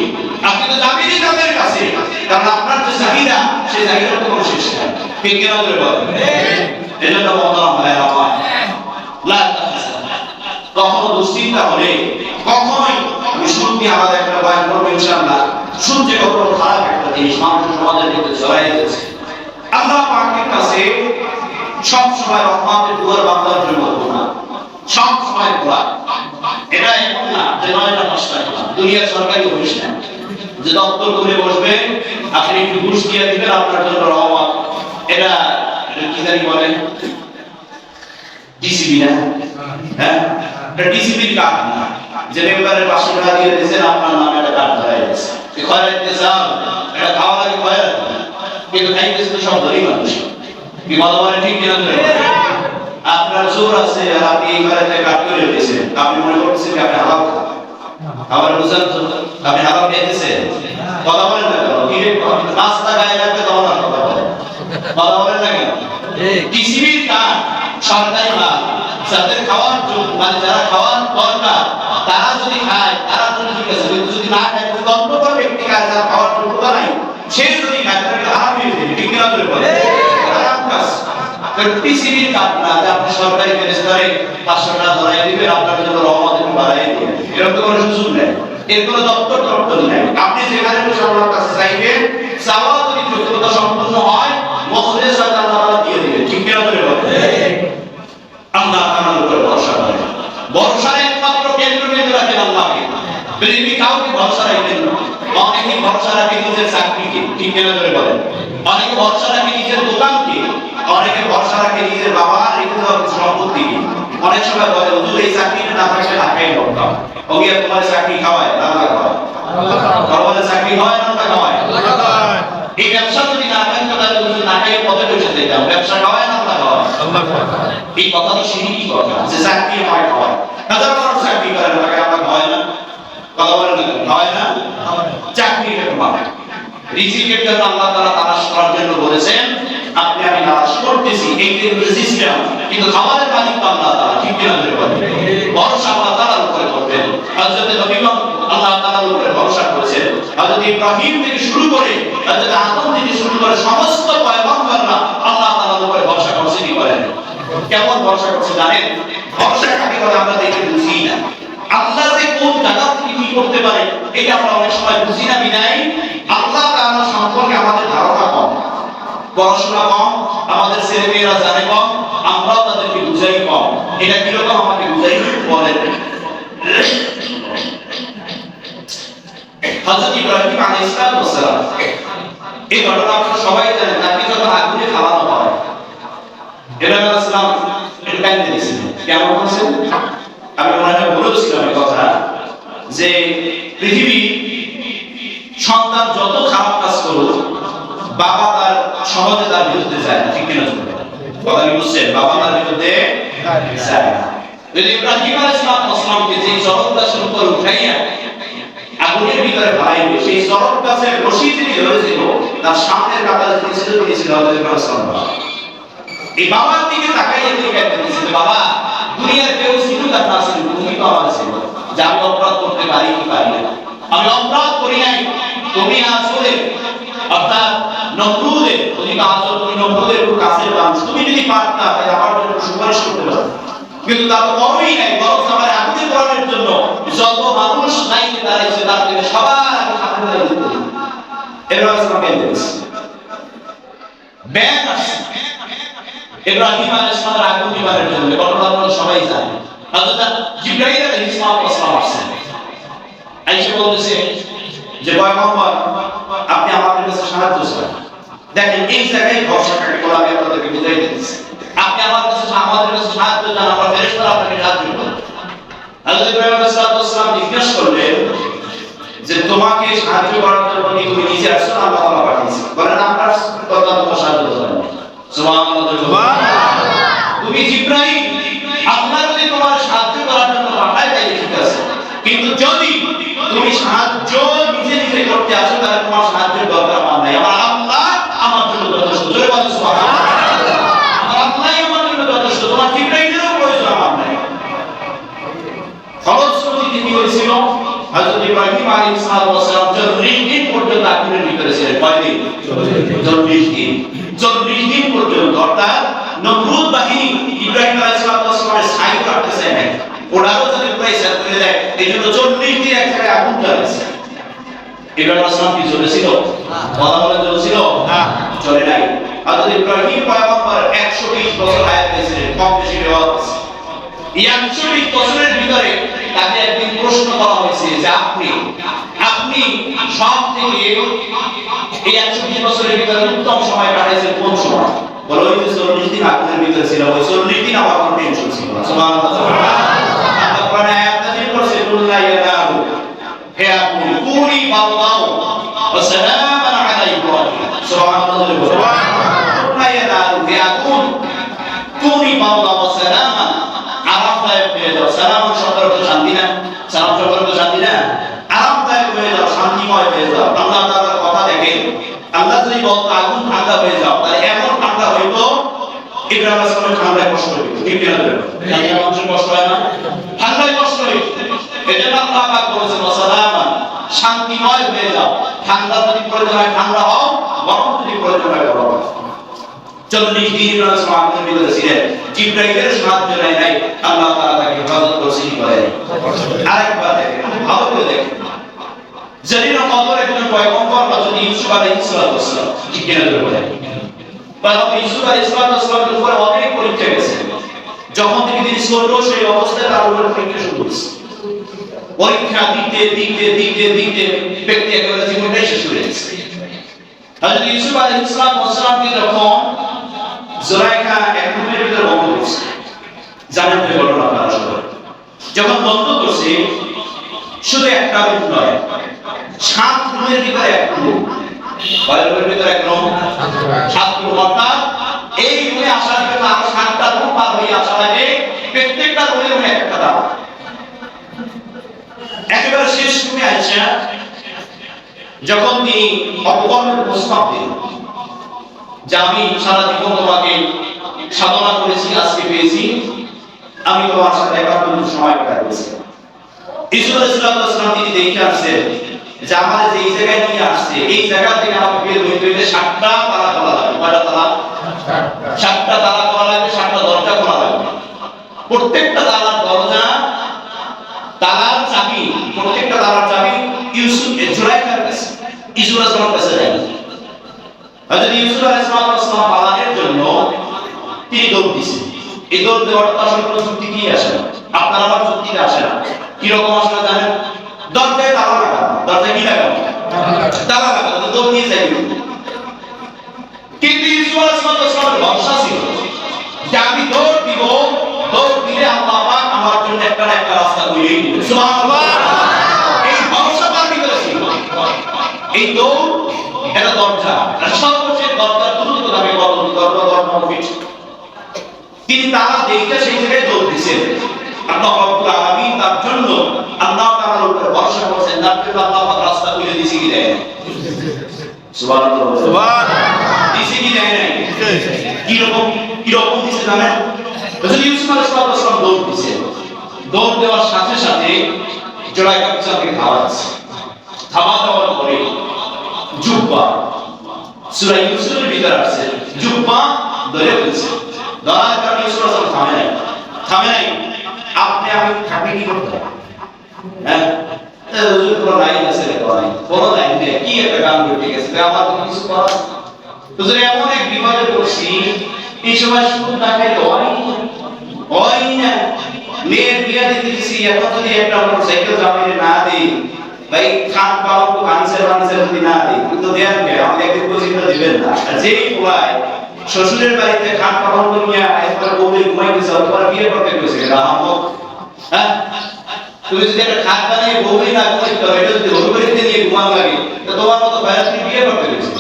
আপনি তো যাবেনই তাদের কাছে, কারণ আপনার যে চাহিদা সেই চাহিদার তো কোনো শেষ নেই। ঠিক কিনা? এজন্য মহতারাম ভাই আমার, কখনো দুশ্চিন্তা হলে কখনোই আমি শুনতে আমাদের একটা বয়ান করবো ইনশাআল্লাহ, শুনতে কত খারাপ একটা জিনিস মানুষের সমাজের মধ্যে ছড়াই গেছে। আল্লাহ পাকের কাছে সব সময় রহমতের দুয়ার বান্দার জন্য খোলা, সব সময় খোলা। এটা এমন না যে 9টা 10টা দুনিয়ার সরকারি অফিস না যে দপ্তর করে বসবে, আপনি একটু ঘুষ দিয়ে দিবেন আপনার জন্য রহমত। এটা কি জানি বলে ডিসিবি না? হ্যাঁ, এটা ডিসিবির কাজ না যে মেম্বারের 500 টাকা দিয়ে দিয়েছেন আপনার নামে একটা কার্ড ধরাই দিয়েছে। এই খয়রাতে যাও, এটা খাওয়া লাগে খয়রাত, কিন্তু খাইতেছে তো সব ধরি মানুষ। কি বলা মানে? ঠিক কিনা? আপনার জোর আছে আর আপনি এই খয়রাতে কার্ড করে দিয়েছেন, আপনি মনে করতেছেন যে আপনি হালাল খাবার বুঝেন তো, আপনি হালাল খেয়েছেন। কথা বলেন না কেন? কি রাস্তা গায়ে রাখতে তখন আর কথা বলেন, কথা বলেন না কেন? ডিসিবির কার্ড সরকারি মাল, যাদের খাওয়ার মানে যারা খাওয়ার দরকার তারা যদি খায় তারা তো ঠিক আছে, কিন্তু যদি না খায় তো দণ্ড করবে ব্যক্তি কাজ, যারা খাওয়ার যোগ্যতা নাই সে যদি খায় তাহলে হারাম হয়ে যাবে। ঠিক কিনা? হারাম কাজ। ডিসিবির কার্ড না যে আপনি সরকারি রেজিস্টারে 500 টাকা ধরাই দিবেন, আপনার জন্য রহমত একটু বাড়াই দিবেন, এরকম কোনো সুযোগ নেই। এর কোনো দপ্তর নেই। আপনি যেখানে বসে আল্লাহর কাছে চাইবেন, চাওয়া যদি যোগ্যতা সম্পূর্ণ হয় মহলের সাথে আল্লাহ দিয়ে দিবেন। ঠিক কিনা? আল্লাহ তাআলার উপর ভরসা করেন, ভরসার একমাত্র কেন্দ্রবিন্দু রাখেন আল্লাহকে। পৃথিবী কাউকে ভরসা রাখেন না। অনেকে ভরসা রাখে নিজের চাকরিকে। ঠিক কিনা? বলেন। অনেকে ভরসা রাখে নিজের দোকানকে, অনেকে ভরসা রাখে নিজের বাবার রেখে দেওয়া সম্পত্তিকে। অনেক সময় বলে হুজুর এই চাকরিটা না থাকলে ঢাকায় ঢোকতাম, ওগিয়া তোমার চাকরি খাওয়ায় না খাওয়ায়, বলে চাকরি হয় না খাওয়ায়। এই ব্যবসা যদি না থাকতো তাহলে হুজুর না খাইয়ে পথে বসে যেতাম, ব্যবসা খাওয়ায় না খাওয়ায়। এই কথা তো শিরকি কথা যে চাকরি হয় খাওয়ায়। হাজার মানুষ চাকরি করে না, তাকে আমরা খাওয়ায় না। কথা বলেন না, খাওয়ায় না। চাকরি একটা পাবে, রিজিকের জন্য আল্লাহ তাআলা তালাশ করার জন্য বলেছেন আপনি আমি তালাশ করতেছি, এইটাই হলো সিস্টেম, কিন্তু খাবারের মালিক তো আল্লাহ তাআলা। ঠিক কিনা? ভরসা আল্লাহ তাআলার উপরে করবেন। হযরত নবী আল্লাহ তাআলার উপরে ভরসা করেছেন। হযরত ইব্রাহিম থেকে শুরু করে হযরত আদম থেকে শুরু করে সমস্ত পয়গম্বররা আল্লাহ তাআলার উপরে ভরসা করছে। কি করেন? কেমন ভরসা করছে জানেন? ভরসা কাকে বলে আমরা দেখে বুঝি না। আল্লাহ যে কোন জায়গা থেকে কি করতে পারে এটা আমরা অনেক সময় বুঝি না। বিদায় আল্লাহ তাআলা সম্পর্কে আমাদের ধারণা কম, পড়াশোনা কম, আমাদের ছেলেমেয়েরা জানে কম, আমরাও তাদেরকে বুঝাই কম। এটা কিরকম আমাকে বুঝাই বলেন। হযরত ইব্রাহিম আলাইহিস সালাম, এই ঘটনা আপনারা সবাই জানেন। তাকে যখন আগুনে খাওয়ানো হয়, ইব্রাহিম আলাইহিস সালাম একটু কাঁদতে দিয়েছিলেন। কেমন বলছেন? আমি মনে হয় বলেছিলাম এই কথা, যে পৃথিবী সন্তান যত খারাপ কাজ করুক, বাবা তার সহজে তার বিরুদ্ধে যায় না। ঠিক কিনা? কথা কি বুঝছেন? বাবা তার বিরুদ্ধে যায় না। যদি ইব্রাহিম আলাইহিস সালামকে যে জরব গাছের উপর উঠাইয়া আগুনের ভিতরে ফেলাইবে, সেই জরব গাছের রশি যিনি ধরেছিল, তার সামনের কাতারে যিনি ছিল তিনি ছিলেন হযরত ইব্রাহিম আলাইহিস সালাম। এই বাবার দিকে তাকাইয়া তিনি কাঁদতে দিয়েছিলেন, বাবা দুনিয়ার কেউ ছিল না, না ছিল, তুমি তো আমার ছিল, যে আমি অপরাধ করতে পারি কি পারি না। আমি অপরাধ করি নাই, তুমি আসলে অর্থাৎ নমরুদের, তুমি আসলে তুমি নমরুদের খুব কাছের মানুষ, তুমি যদি পারতা তাহলে আমার জন্য সুপারিশ করতে পারো, কিন্তু তা তো করোই নাই। বরং আমার আগুনে পোড়ানোর জন্য যত মানুষ লাইনে দাঁড়িয়েছে তার থেকে সবার আগে সামনে দাঁড়িয়ে এবার আমাকে দেখছি ব্যান আসছে ইব্রাহিম আলাইহিস সালামের আগুন নিবারণের জন্য। ঘটনা আপনারা সবাই জানেন। হযরত জিবরাইল আলাইহিস সালাম আসছেন, আয়েশা বলতেছে যে পয়গম্বর আপনি আমাদের কাছে সাহায্য চান। দেখেন এই জায়গায় ভরসাটাকে বলা আমি আপনাদেরকে বুঝাই দিচ্ছি। আপনি আমার কাছে আমাদের কাছে সাহায্য চান, আমরা ফেরেশতারা আপনাকে সাহায্য করব। হযরত ইব্রাহিম আলাইহিস সালাম জিজ্ঞেস করলেন যে তোমাকে সাহায্য করার জন্য কি তুমি নিজে আসছো না আল্লাহ তাআলা পাঠিয়েছে? বলেন আমরা কথা তোমার সাহায্য করব। সুবহানাল্লাহ, সুবহানাল্লাহ। তুমি জিবরাইল, আল্লাহ যদি তোমার সাহায্য করার জন্য পাঠায় তাইলে ঠিক আছে, কিন্তু যদি তুমি সাহায্য নিজে নিজে করতে আসো তাহলে তোমার সাহায্যের দরকার আমার নাই। আমার আল্লাহ আমার জন্য যথেষ্ট। জোরে বলেন সুবহানাল্লাহ। আমার আল্লাহই আমার জন্য যথেষ্ট, তোমার জিবরাইলেরও প্রয়োজন আমার নাই। ফলশ্রুতিতে কি হয়েছিল? হযরত ইব্রাহিম আলাইহিস সালাম 40 দিন পর্যন্ত আগুনের ভিতরে ছিলেন। কয়দিন? 40 দিন। 40 দিন পর্যন্ত, অর্থাৎ নমরুদ বাহিনী ইব্রাহিম আলাইহিস সালামের ছাই কাটতে চায় না, ওরাও যাতে প্রায় শেষ করে দেয়, এই জন্য 40 দিন এক জায়গায় আগুন জ্বালাচ্ছে। ইব্রাহিম আলাইহিস সালাম কি জ্বলেছিল? কথা বলে জ্বলেছিল? চলে নাই। হযরত ইব্রাহিম পয়গম্বর 120 বছর হায়াত পেয়েছিলেন, কম বেশি রেওয়াজ আছে। এই 120 বছরের ভিতরে তাকে একদিন প্রশ্ন করা হয়েছে যে আপনি সব থেকে এই 120 বছরের ভিতরে উত্তম সময় কাটাইছেন কোন সময়? বলো ওই যে 40 দিন আগুনের ভিতরে ছিল, ওই 40 দিন আমার কোনো টেনশন ছিল না। সুবহানাল্লাহ, সুবহানাল্লাহ। আল্লাহ কোরআনে আয়াত নাযিল করেছে, কুল্লা ইয়াদাহু, হে আপনি কুনি বাওদাও ওয়া সালামান আলা ইব্রাহিম। সুবহানাল্লাহ, সুবহানাল্লাহ। কুল্লা ইয়াদাহু, হে আপনি কুনি বাওদাও ওয়া সালামান, আরামদায়ক হয়ে যাও। সালাম শব্দের অর্থ শান্তি না? সালাম শব্দের অর্থ শান্তি না? আরামদায়ক হয়ে যাও, শান্তিময় হয়ে যাও। আল্লাহ তাআলার কথা দেখেন, আল্লাহ যদি বলতো আগুন ঠান্ডা হয়ে যাও, তাহলে এমন ঠান্ডা হইতো ইব্রাহিম আলাইহিস সালামের ঠান্ডায় কষ্ট হইতো। ঠিক কিনা? ঠান্ডায় মানুষের কষ্ট হয় না? ঠান্ডায় কষ্ট হইতো। এজন্য আল্লাহ পাক বলেছেন সালামান, শান্তিময় হয়ে যাও। ঠান্ডা যদি প্রয়োজন হয় ঠান্ডা হও, গরম যদি প্রয়োজন হয় গরম হও। 40 দিন ইব্রাহিম আলাইহিস সালাম আগুনের ভিতরে ছিলেন, জিবরাইলের সাহায্য নেয় নাই, আল্লাহ তাআলা তাকে হেফাজত করেছেন করে। আরেকবার দেখেন, ভালো করে দেখেন, জালিল কদর একজন পয়গম্বর হযরত ইউসুফ আলাইহিস সালাম, ঠিক কিনা বলেন? পয়গম্বর ইউসুফ আলাইহিস সালামের উপর অনেক পরীক্ষা গেছে। যখন থেকে তিনি ছোট সেই অবস্থায় তার উপর পরীক্ষা শুরু হয়েছে। পরীক্ষা দিতে দিতে দিতে দিতে ব্যক্তি একেবারে জীবনটাই শেষ করে দিয়েছে। হযরত ইউসুফ আলাইহিস সালামকে যখন জুলাইখা এক রুমের ভিতরে বন্ধ করছে, জানেন তো ঘটনা আপনারা সবাই। যখন বন্ধ করছে, শুধু একটা রুম নয়, 7 রুমের ভিতরে এক রুম, কয় রুমের ভিতরে এক রুম? 7 রুম। অর্থাৎ এই রুমে আসার জন্য আরো 7টা রুম পার হয়ে আসা লাগে, প্রত্যেকটা রুমে রুমে একটা দাম। একেবারে শেষ রুমে আইসা যখন তিনি অপকর্মের প্রস্তাব দিলেন যে আমি সারা জীবন তোমাকে সাধনা করেছি, আজকে পেয়েছি, আমি তোমার সাথে একান্ত সময় কাটাইছি। ইউসুফ আলাইহিস সালাম তিনি দেখে আসছেন যে আমাদের যে এই জায়গায় নিয়ে আসছে, এই জায়গা থেকে আমাকে বের হইতে হইলে 7টা তালা খোলা লাগবে। কয়টা তালা? 7টা তালা খোলা লাগবে, 7টা দরজা খোলা লাগবে। প্রত্যেকটা তালার দরজা, তালার চাবি, প্রত্যেকটা তালার চাবি ইউসুফ জুলাইখার কাছে, ইউসুফ আলাইহিস সালামের কাছে নাই। হযরত ইউসুফ আলাইহিস সালাম পালানোর জন্য তিনি দৌড় দিয়েছেন। এই দৌড় দেওয়াটা আসলে কোনো যুক্তি কি আসে না, আপনার আমার যুক্তিতে আসে না। কিরকম আসলে জানেন, দরজায় তালা লাগানো, দরজায় কি লাগানো, তালা লাগানো, দৌড় দিয়ে যাই। কিন্তু ইউসুফ আলাইহিস সালামের ভরসা ছিল যে আমি দৌড় দিব, দৌড় দিলে আল্লাহ পাক আমার জন্য একটা না একটা রাস্তা তৈরি করবে। সুবহানাল্লাহ। এই ভরসা তার ভিতরে ছিল। এই দৌড় এটা দরজা, সর্বশেষ দরজা দ্রুত ভাবে বদল দরজা ফিট। তিনি তারা দেখে সেই জায়গায় দৌড় দিয়েছেন। আল্লাহ রাব্বুল আলামিন তার জন্য আল্লাহ তাআলার উপর ভরসা করেছেন, তার জন্য আল্লাহ পাক রাস্তা তৈরি দিয়েছে কি দেয়? সুবহানাল্লাহ। সুবহানাল্লাহ। দিয়েছে কি দেয় নাই? কিরকম দিয়েছে জানেন? রাসূল ইউসুফ আলাইহিস সালাম দৌড় দিয়েছেন। দৌড় দেওয়ার সাথে সাথে জুলাইখা বিছানাকে খাওয়া দেওয়ার পরে জুব্বা সূরা ইউসুফের ভিতরে আছে, জুব্বা ধরে ফেলছে। ধরার কারণে ইউসুফ আলাইহিস সালাম থামে নাই। আপনি আমি থাকলে কি করতে হবে? হ্যাঁ, হুজুর পুরো লাইন আছে রে, বড় লাইন নেই, কি একটা গান করতে গেছে, আমার তো কিছু করার। হুজুর এমন এক বিপদে পড়ছি, এই সময় সুদ না খাইলে হয় না। মেয়ের বিয়ে দিতে দিছি, এখন যদি একটা মোটরসাইকেল জামাইরে না দিই, ভাই খাট পালন তো আনসার যদি না দিই, কিন্তু দেন কে আমাদের একদিন পজিশনটা দিবেন না। আর যেই পোলায় শ্বশুরের বাড়িতে খাট পালন করিয়া একবার বউকে ঘুমাইতে যাও, তোমার বিয়ে করতে কইছে রাহমত। হ্যাঁ, তুমি যদি একটা খাট বানিয়ে বউকে না ঘুমাইতে হবে, এটা যদি ওর বাড়িতে নিয়ে ঘুমান লাগে, তো তোমার মতো ভাইরা তুমি বিয়ে করতে কইছে।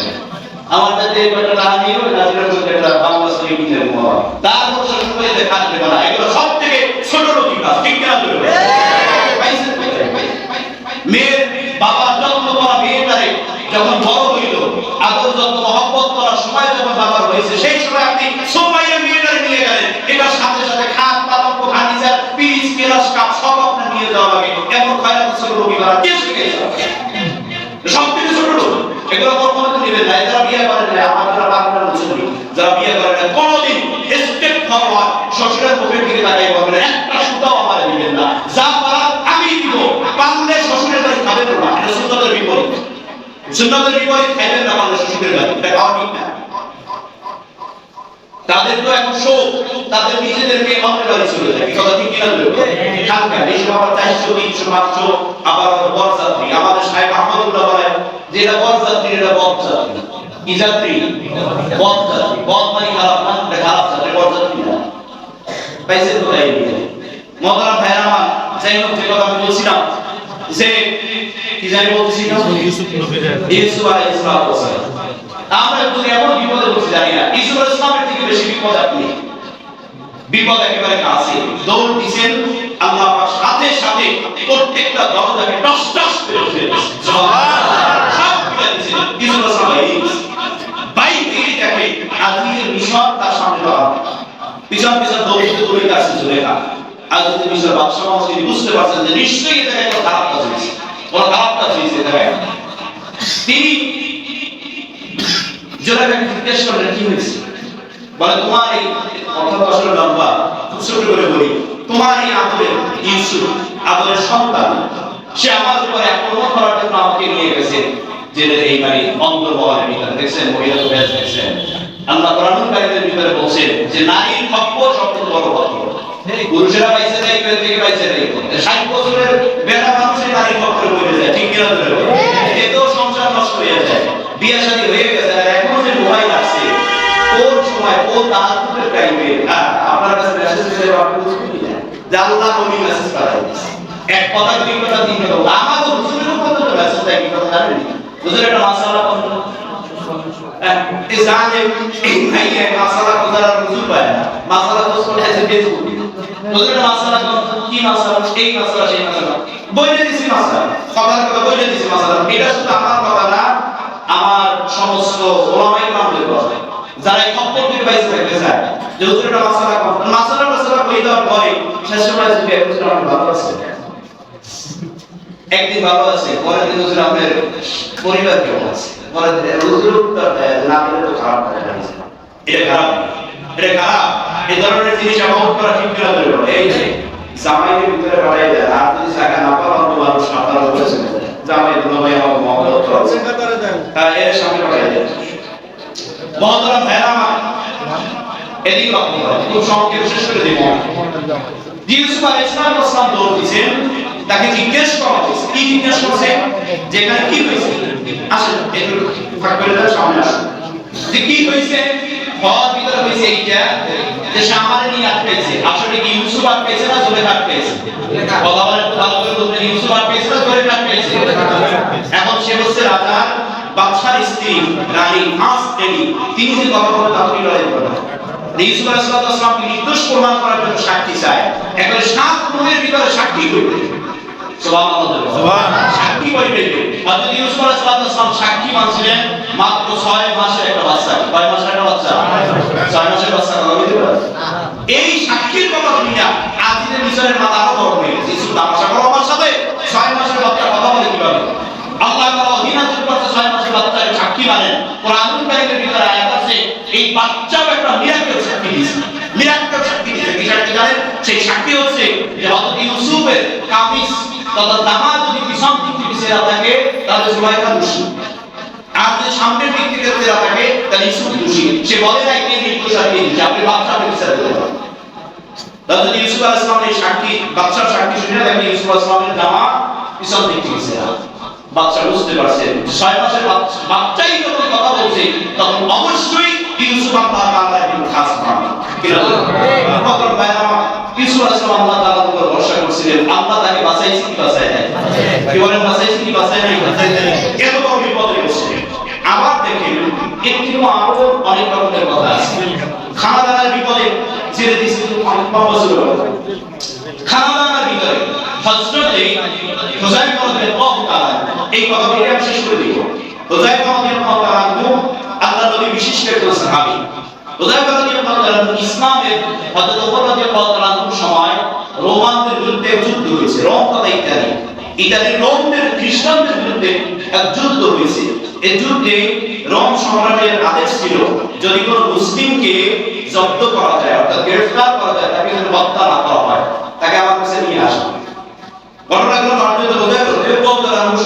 আমার কাছে এই কথা না নিয়ে নাজিরা বলতে একটা বাংলা ছবি কিনে ঘুমাও, তারপর শ্বশুর বাড়িতে খাট দেবে না। এগুলো সব থেকে ছোট লোকই কাজ, ঠিক কিনা বলবে? মেয়ের বাবা যত্ন করা মেয়েটারে যখন বড় হইল, আদর যত্ন মহব্বত করার সময় যখন বাবার হয়েছে, সেই সময় আপনি সুমাইয়া মেয়েটারে নিয়ে গেলেন, এটার সাথে সাথে খাট পালঙ্ক ফার্নিচার পিস কেরাস কাপ সব আপনার নিয়ে যাওয়া লাগে। এমন খয়রাত ছোট লোকই করা কে শিখেছে? সব থেকে ছোট লোক এগুলো কখনো তো নেবেন না। যারা বিয়ে করেন না, আমাদের বাংলার মুসলিম যারা বিয়ে করেন না, কোনোদিন স্টেপ ফরওয়ার্ড শ্বশুরের মুখের দিকে তাকাই বলবেন একটা সুতাও আমার দিবেন না, যা পারার আমি দিব, পারলে শ্বশুরের বাড়ি খাবেন না। এটা সুন্নতের বিপরীত, সুন্নতের বিপরীত খাবেন না পারলে শ্বশুরের বাড়ি, এটা খাওয়া ঠিক না। তাদের তো এখন শোক, তাদের নিজেদেরকে অন্যের বাড়ি চলে যায়, কথা ঠিক কিনা বলবো? খানকা এই সময় আবার 400 300 500 আবার বরযাত্রী। আমাদের সাহেব আহমদুল্লাহ বলেন যে এটা বরযাত্রী, এটা বরযাত্রী। কি যাত্রী? বরযাত্রী। বদ মানে খারাপ না, এটা খারাপ যাত্রী, বরযাত্রী না। পাইছে তো তাই মহতারাম ভাইরা আমার, যাই হোক যে কথা আমি বলছিলাম যে কি জানি বলছিলাম, ইউসুফ আলাইহিস সালাম। আমরা যদি এমন বিপদে পড়ছি জানি না, ইউসুফ আলাইহিস সালামের থেকে বেশি বিপদ আপনি, বিপদ একেবারে কাছে। দৌড় দিয়েছেন, আল্লাহ পাক সাথে সাথে প্রত্যেকটা দরজাকে টস টস করে ফেলেছে। সুবহানাল্লাহ। সব খুলে দিয়েছেন ইউসুফ আলাইহিস সালাম। বাইরে দেখে আজিজের মিশর তার সামনে দাঁড়ানো, পিছন পিছন দৌড়ে আসছে জুলেখা। আজিজের মিশর বাদশা মহাশয় বুঝতে পারছেন যে নিশ্চয়ই এটা একটা খারাপ কাজ হয়েছে, বড় খারাপ কাজ হয়েছে। তিনি জুলেখাকে জিজ্ঞেস করলেন কি হয়েছে। বলে তোমার এই কথা তো আসলে লম্বা, খুব ছোট করে বলি। তোমার এই আদরের ইউসুফ, আদরের সন্তান, সে আমার উপরে আক্রমণ করার জন্য আমাকে নিয়ে গেছে জেলের এই মানে অন্তর্মহলের ভিতরে। দেখছেন মহিলা তো বেশ দেখছেন, আল্লাহ কোরআনুল কারীমের ভিতরে বলছেন যে নারীর হক সবচেয়ে বড় হক। পুরুষেরা পাইছে তাই থেকে পাইছে তাই 60 বছরের বেটা মানুষের নারীর হক করে বলে যায়, ঠিক কিনা ধরে এতেও সংসার নষ্ট হয়ে যায়। বিয়ে শাদী হয়ে গেছে আর এখন যে মোবাইল আসছে, কোন সময় কোন তাহাজ্জুদের টাইমে আপনার কাছে মেসেজ দিলে আপনি বুঝবেন না যে আল্লাহ নবী মেসেজ পাঠাইছে। এক কথা দুই কথা তিন কথা, আমাদের হুজুরের কত মেসেজ দেয় কি কথা জানেন? হুজুর একটা মাসালা কোন এই জানে এই ভাইয়া মাসালা কোথার হুজুর পায় না, মাসালা তো চলে আছে ফেসবুকে। হুজুর একটা মাসালা কোন কি মাসালা, এই মাসালা সেই মাসালা বইলে দিছি, মাসালা কথার কথা বইলে দিছি মাসালা। এটা শুধু আমার কথা না, আমার সমস্ত ওলামায়ে কেরামদের কথা। যারা এই খপ্পর থেকে বাইরে থাকতে চায় যে হুজুর একটা মাসালা কোন, মাসালা কই দেওয়ার পরে শেষ সময় যদি হুজুর আমার ভালো আছে, একদিন ভালো আছে, পরের দিন হুজুর আপনার পরিবার কেমন আছে, পরের দিন হুজুর না বলে তো খারাপ হয়ে যাচ্ছে। এটা খারাপ, এটা খারাপ। এই ধরনের জিনিস অবগত করা ঠিক কিনা বলবো? এই যে জামাইয়ের ভিতরে বাড়াই দেয়, আর যদি জায়গা না পাওয়া অন্য মানুষ আপনারা বলেছেন জামাই দুলাভাই আমাকে মহব্বত করে দেন, তারা এর সামনে বাড়াই দেয়। মহতরম ভাইরা আমার, এদিকে লক্ষ্য করো, খুব সংক্ষেপে শেষ করে দেব। ইউসুফ আলাইহিস সালাম দৌড় দিয়েছেন, তাকে জিজ্ঞেস করা হয়েছে, কি জিজ্ঞেস করছে, যেখানে কি হয়েছে, আসেন একটু ফাঁক করে দাও, সামনে আসুন, যে কি হয়েছে, হওয়ার ভিতরে হয়েছে এইটা যে সামারে নিয়ে আটকেছে। আসলে কি ইউসুফ আটকেছে না জুলেখা আটকেছে? কথা বলেন তো ভালো করে বলবেন, ইউসুফ আটকেছে না জুলেখা আটকেছে? এখন সে হচ্ছে রাজার বাদশার স্ত্রী রানী আস্তেরি, তিনি যে কথা বলে তাকে লড়াই করে না। ইউসুফ আলাইহিস সালামকে নির্দোষ প্রমাণ করার জন্য সাক্ষী চায়, একবার 7 রুমের ভিতরে সাক্ষী করবে। সুবহানাল্লাহ, সুবহানাল্লাহ, সাক্ষী করবে। হযরত ইউসুফ আলাইহিস সালাম সাক্ষী মানছিলেন মাত্র 6 মাসের একটা বাচ্চা। কয় মাসের একটা বাচ্চা? 6 মাসের বাচ্চা কথা বলতে পারে। এই সাক্ষীর কথা শুনিয়া আজিজের মিশরের মাথা আরো গরম হয়ে গেছে। ইউসুফ তামাশা করো আমার সাথে, 6 মাসের বাচ্চা কথা বলে কিভাবে? আল্লাহ তাআলা অধীনাতুল করতে 6 মাসের বাচ্চাকে সাক্ষী মানেন। কোরআনুল কারীমের ভিতরে আয়াত আছে, এই বাচ্চাও একটা মিরাকেল সাক্ষী দিয়েছে। মিরাকেল সাক্ষী দিয়েছে, কি সাক্ষী জানেন? সেই সাক্ষী হচ্ছে যে হযরত ইউসুফের কামিজ তথা দামাদ যদি পিছন দিক থেকে ছেঁড়া থাকে তাহলে জুলাইখা দোষী, আর যদি সামনের দিক থেকে ছেঁড়া থাকে তাহলে ইউসুফ দোষী। সে বলে নাই কে নির্দোষ আর কে দোষী, আপনি বাচ্চাকে বিচার করবেন। তাহলে ইউসুফ আলাইহিস সালামের এই সাক্ষী, বাচ্চার সাক্ষী শুনে দেখেন ইউসুফ আলাইহিস সালামের জামা পিছন দিক থেকে ছেঁড়া। বাচ্চা বুঝতে পারছে 6 মাসের বাচ্চাই যখন কথা বলছে তখন অবশ্যই ইউসুফ আল্লাহ তাআলার একজন খাস বান্দা। কিরকম বাইরামা ইউসুফ আলাইহিস সালাম আল্লাহ তাআলার উপর ভরসা করেছিলেন, আল্লাহ তাকে বাঁচাইছে কি বাঁচায় নাই? কি বলেন, বাঁচাইছে কি বাঁচায় নাই? এত বড় বিপদে পড়ছে। আবার দেখেন একটু আরো অনেক রকমের কথা আছে। খানাদানার বিপদে ছেড়ে দিয়েছে খানাদানার ভিতরে হযরতে হুযায়ফা রাদিয়াল্লাহু তাআলা, এই কথাটি আমি শেষ করে দিব। হুযায়ফা রাদিয়াল্লাহু তাআলা আল্লাহর নবী বিশেষ একজন সাহাবী। হুযায়ফা রাদিয়াল্লাহু তাআলা ইসলামের হযরত ওমর রাদিয়াল্লাহু তাআলার সময় রোমানদের বিরুদ্ধে যুদ্ধ হয়েছে, রোম তথা ইতালির রোমদের খ্রিস্টানদের বিরুদ্ধে এক যুদ্ধ হয়েছে। এই যুদ্ধে রোম সম্রাটের আদেশ ছিল যদি কোনো মুসলিমকে জব্দ করা যায় অর্থাৎ গ্রেফতার করা যায়, তাকে যেন হত্যা না করা হয়, তাকে আমার কাছে নিয়ে আসা। ঘটনাগুলো বর্ণিত বোঝায়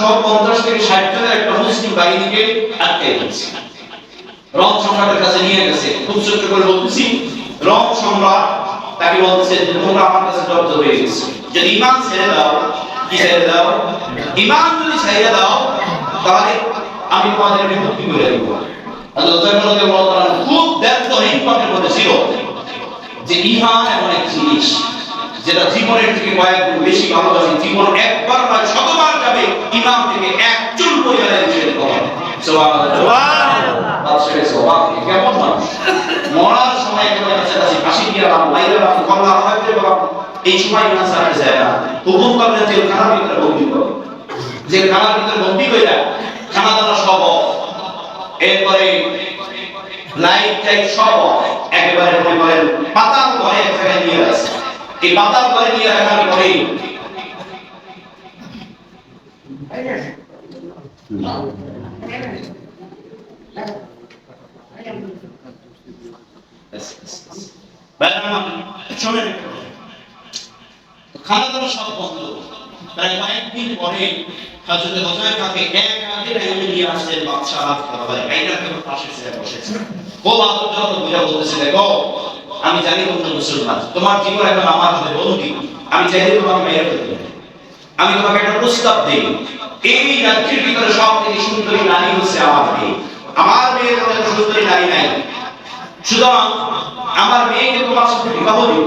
সব 50 থেকে 60 জনের একটা মুসলিম বাহিনীকে আটকে রেখেছে, রোম সম্রাটের কাছে নিয়ে গেছে। খুব ছোট্ট করে বলতেছি, রোম সম্রাট তাকে বলতেছে যে তোমরা আমার কাছে জব্দ হয়ে গেছে, যদি ঈমান ছেড়ে দাও, কি ছেড়ে দাও? ঈমান যদি ছেড়ে দাও তাহলে আমি তোমাদেরকে মুক্তি করে দেব। হযরত রাদিয়াল্লাহু তাআলা খুব দায়িত্বহীন কথার মধ্যে ছিল যে ঈমান এমন এক জিনিস যেটা জীবনের থেকে কয়েক গুণ বেশি ভালোবাসি, জীবন একবার নয় শতবার যাবে ঈমান থেকে এক চুল পরিমাণে নিষেধ করা। সুবহানাল্লাহ, সুবহানাল্লাহ। বাদশাহের স্বভাব কেমন মানুষ, মরার সময় কেমন কাছে ফাঁসি দিয়ে লাইলা কল্লা হয় করে বাবা, এই সময় ঈমান ছাড়তে যায় না। হুকুম করলেন যে খানার ভিতরে বন্দী করো, যে খানার ভিতরে বন্দী কইরা খানা দানা সব, এরপরে লাইট টাইট সব একেবারে মনে করেন পাতাল ঘরে এক জায়গায় নিয়ে আসে। এই পাতাল ঘরে নিয়ে রাখার পরে খানা দানা সব বন্ধ। প্রায় কয়েকদিন পরে হযরত হুযায়ফাকে এক রাতে টাইমে নিয়ে আসলেন বাদশা রাজদরবারে। আইনাকে পাশে ছেড়ে বসেছে। ও আদর যত বুঝা বলতেছে, দেখো আমি জানি তোমরা মুসলমান, তোমার জীবন এখন আমার হাতে বন্দী, আমি চাইলে তোমাকে মেরে ফেলতে পারি। আমি তোমাকে একটা প্রস্তাব দেই, এই রাজ্যের ভিতরে সবথেকে সুন্দরী নারী হচ্ছে আমার মেয়ে। আমার মেয়ের মতো সুন্দরী নারী নাই, সুতরাং আমার মেয়েকে তোমার সাথে বিবাহ দিব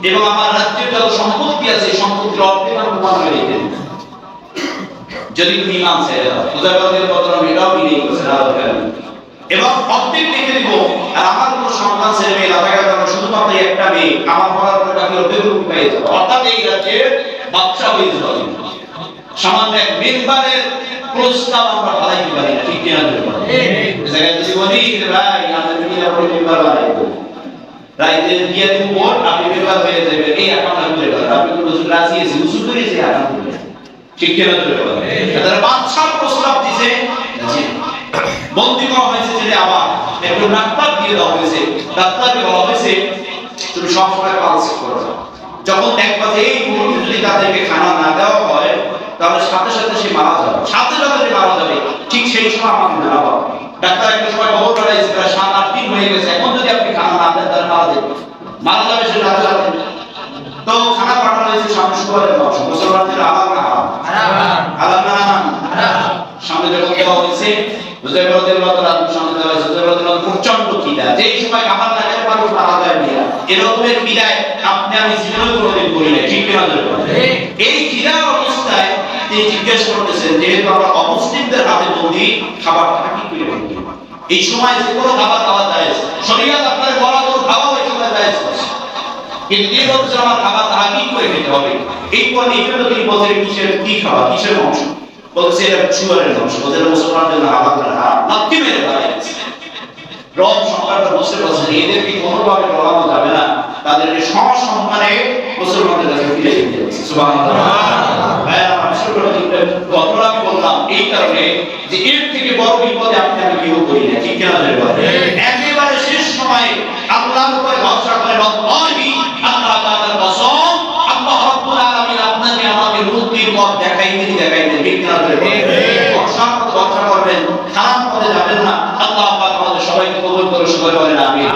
এবং আমার রাজ্যের যত সম্পত্তি আছে সম্পত্তির অর্ধেক আমি তোমাকে রেখে দেব যদি তুমি ঈমান ছেড়ে দাও। হুযায়ফার কথা মেয়েটাও বিনয়ী করেছে না দরকার, এবং অর্ধেক রেখে দিব। আর আমার কোনো সন্তান ছেলে মেয়ে না থাকার কারণে শুধুমাত্র একটা মেয়ে আমার মরার পরে বাকি অর্ধেক পেয়ে যাবে, অর্থাৎ এই রাজ্যের বাদশা হয়ে যাবে। সামান্য এক মেম্বারের প্রস্তাব আমরা ফলাইতে পারি না, ঠিক কিনা? জায়গায় যদি বলি ভাই আমাদের মিলা করে মেম্বার বানাই দেব, রাইতে দিয়ে দিব ভোট, আপনি মেম্বার হয়ে যাবেন, এই অ্যাকাউন্ট করে দেবেন, আপনি তো রসুল রাজি আছে উসুল করে যে অ্যাকাউন্ট করে, ঠিক কিনা? তারা বাদশার প্রস্তাব দিয়েছে, বন্দী করা হয়েছে, যে আবার একটু ডাক্তার দিয়ে দেওয়া হয়েছে, ডাক্তারকে বলা হয়েছে তুমি সবসময় পালস করো, যখন দেখবা যে এই মুহূর্তে যদি তাদেরকে খানা না দেওয়া হয় তাহলে সাথে সাথে সে মারা যাবে, সাথে সাথে সে মারা যাবে, ঠিক সেই সময় আমাকে জানাবো। ডাক্তার একটা সময় খবর পাঠাইছে প্রায় 7-8 দিন হয়ে গেছে, এখন যদি আপনি খানা না দেন তাহলে মারা যেই সময় খাবার না খেতে পারবো না আদায় নিয়ে এরকমের বিদায় আপনি আমি জীবনে কোনোদিন করি না, ঠিক কিনা বলেন? এই খিদার অবস্থায় তিনি জিজ্ঞেস করতেছেন যেহেতু আমরা অমুসলিমদের হাতে বন্দি, খাবারটা কি করে বন্দি? এই সময় যে কোনো খাবার খাওয়া যায়, শরীয়ত আপনার বলা কোনো খাওয়া ওই সময় যায়, কিন্তু তিনি বলছেন আমার খাবার তাহা কি করে খেতে হবে। এই পরে এখানে তিনি বলছেন কিসের কি খাবার, কিসের মাংস? বলছে এটা শুয়ারের মাংস। বলছে মুসলমানদের জন্য খাবার না, লাত্তি মেরে দাঁড়িয়ে রব সংখ্যাটা বসে বলছেন এদেরকে কোনোভাবে ডরানো যাবে না, তাদেরকে সসম্মানে মুসলমানদের কাছে ফিরে যেতে হবে। সুবহানাল্লাহ। ভাই আমার ঘটনা আমি বললাম এই কারণে যে এর থেকে বড় বিপদে আপনি আমি কেউ করি না, ঠিক কিনা বলেন? একেবারে শেষ সময়ে আল্লাহর উপরে ভরসা করে রব্বানি আল্লাহ তাআলার কসম, আল্লাহ রাব্বুল আলামিন আপনাকে আমাকে মুক্তির পথ দেখাইতে, ঠিক কিনা বলেন? ভরসা করবেন, খারাপ পথে যাবেন না। আল্লাহ পাক আমাদের সবাইকে কবুল করে বলেন আমিন।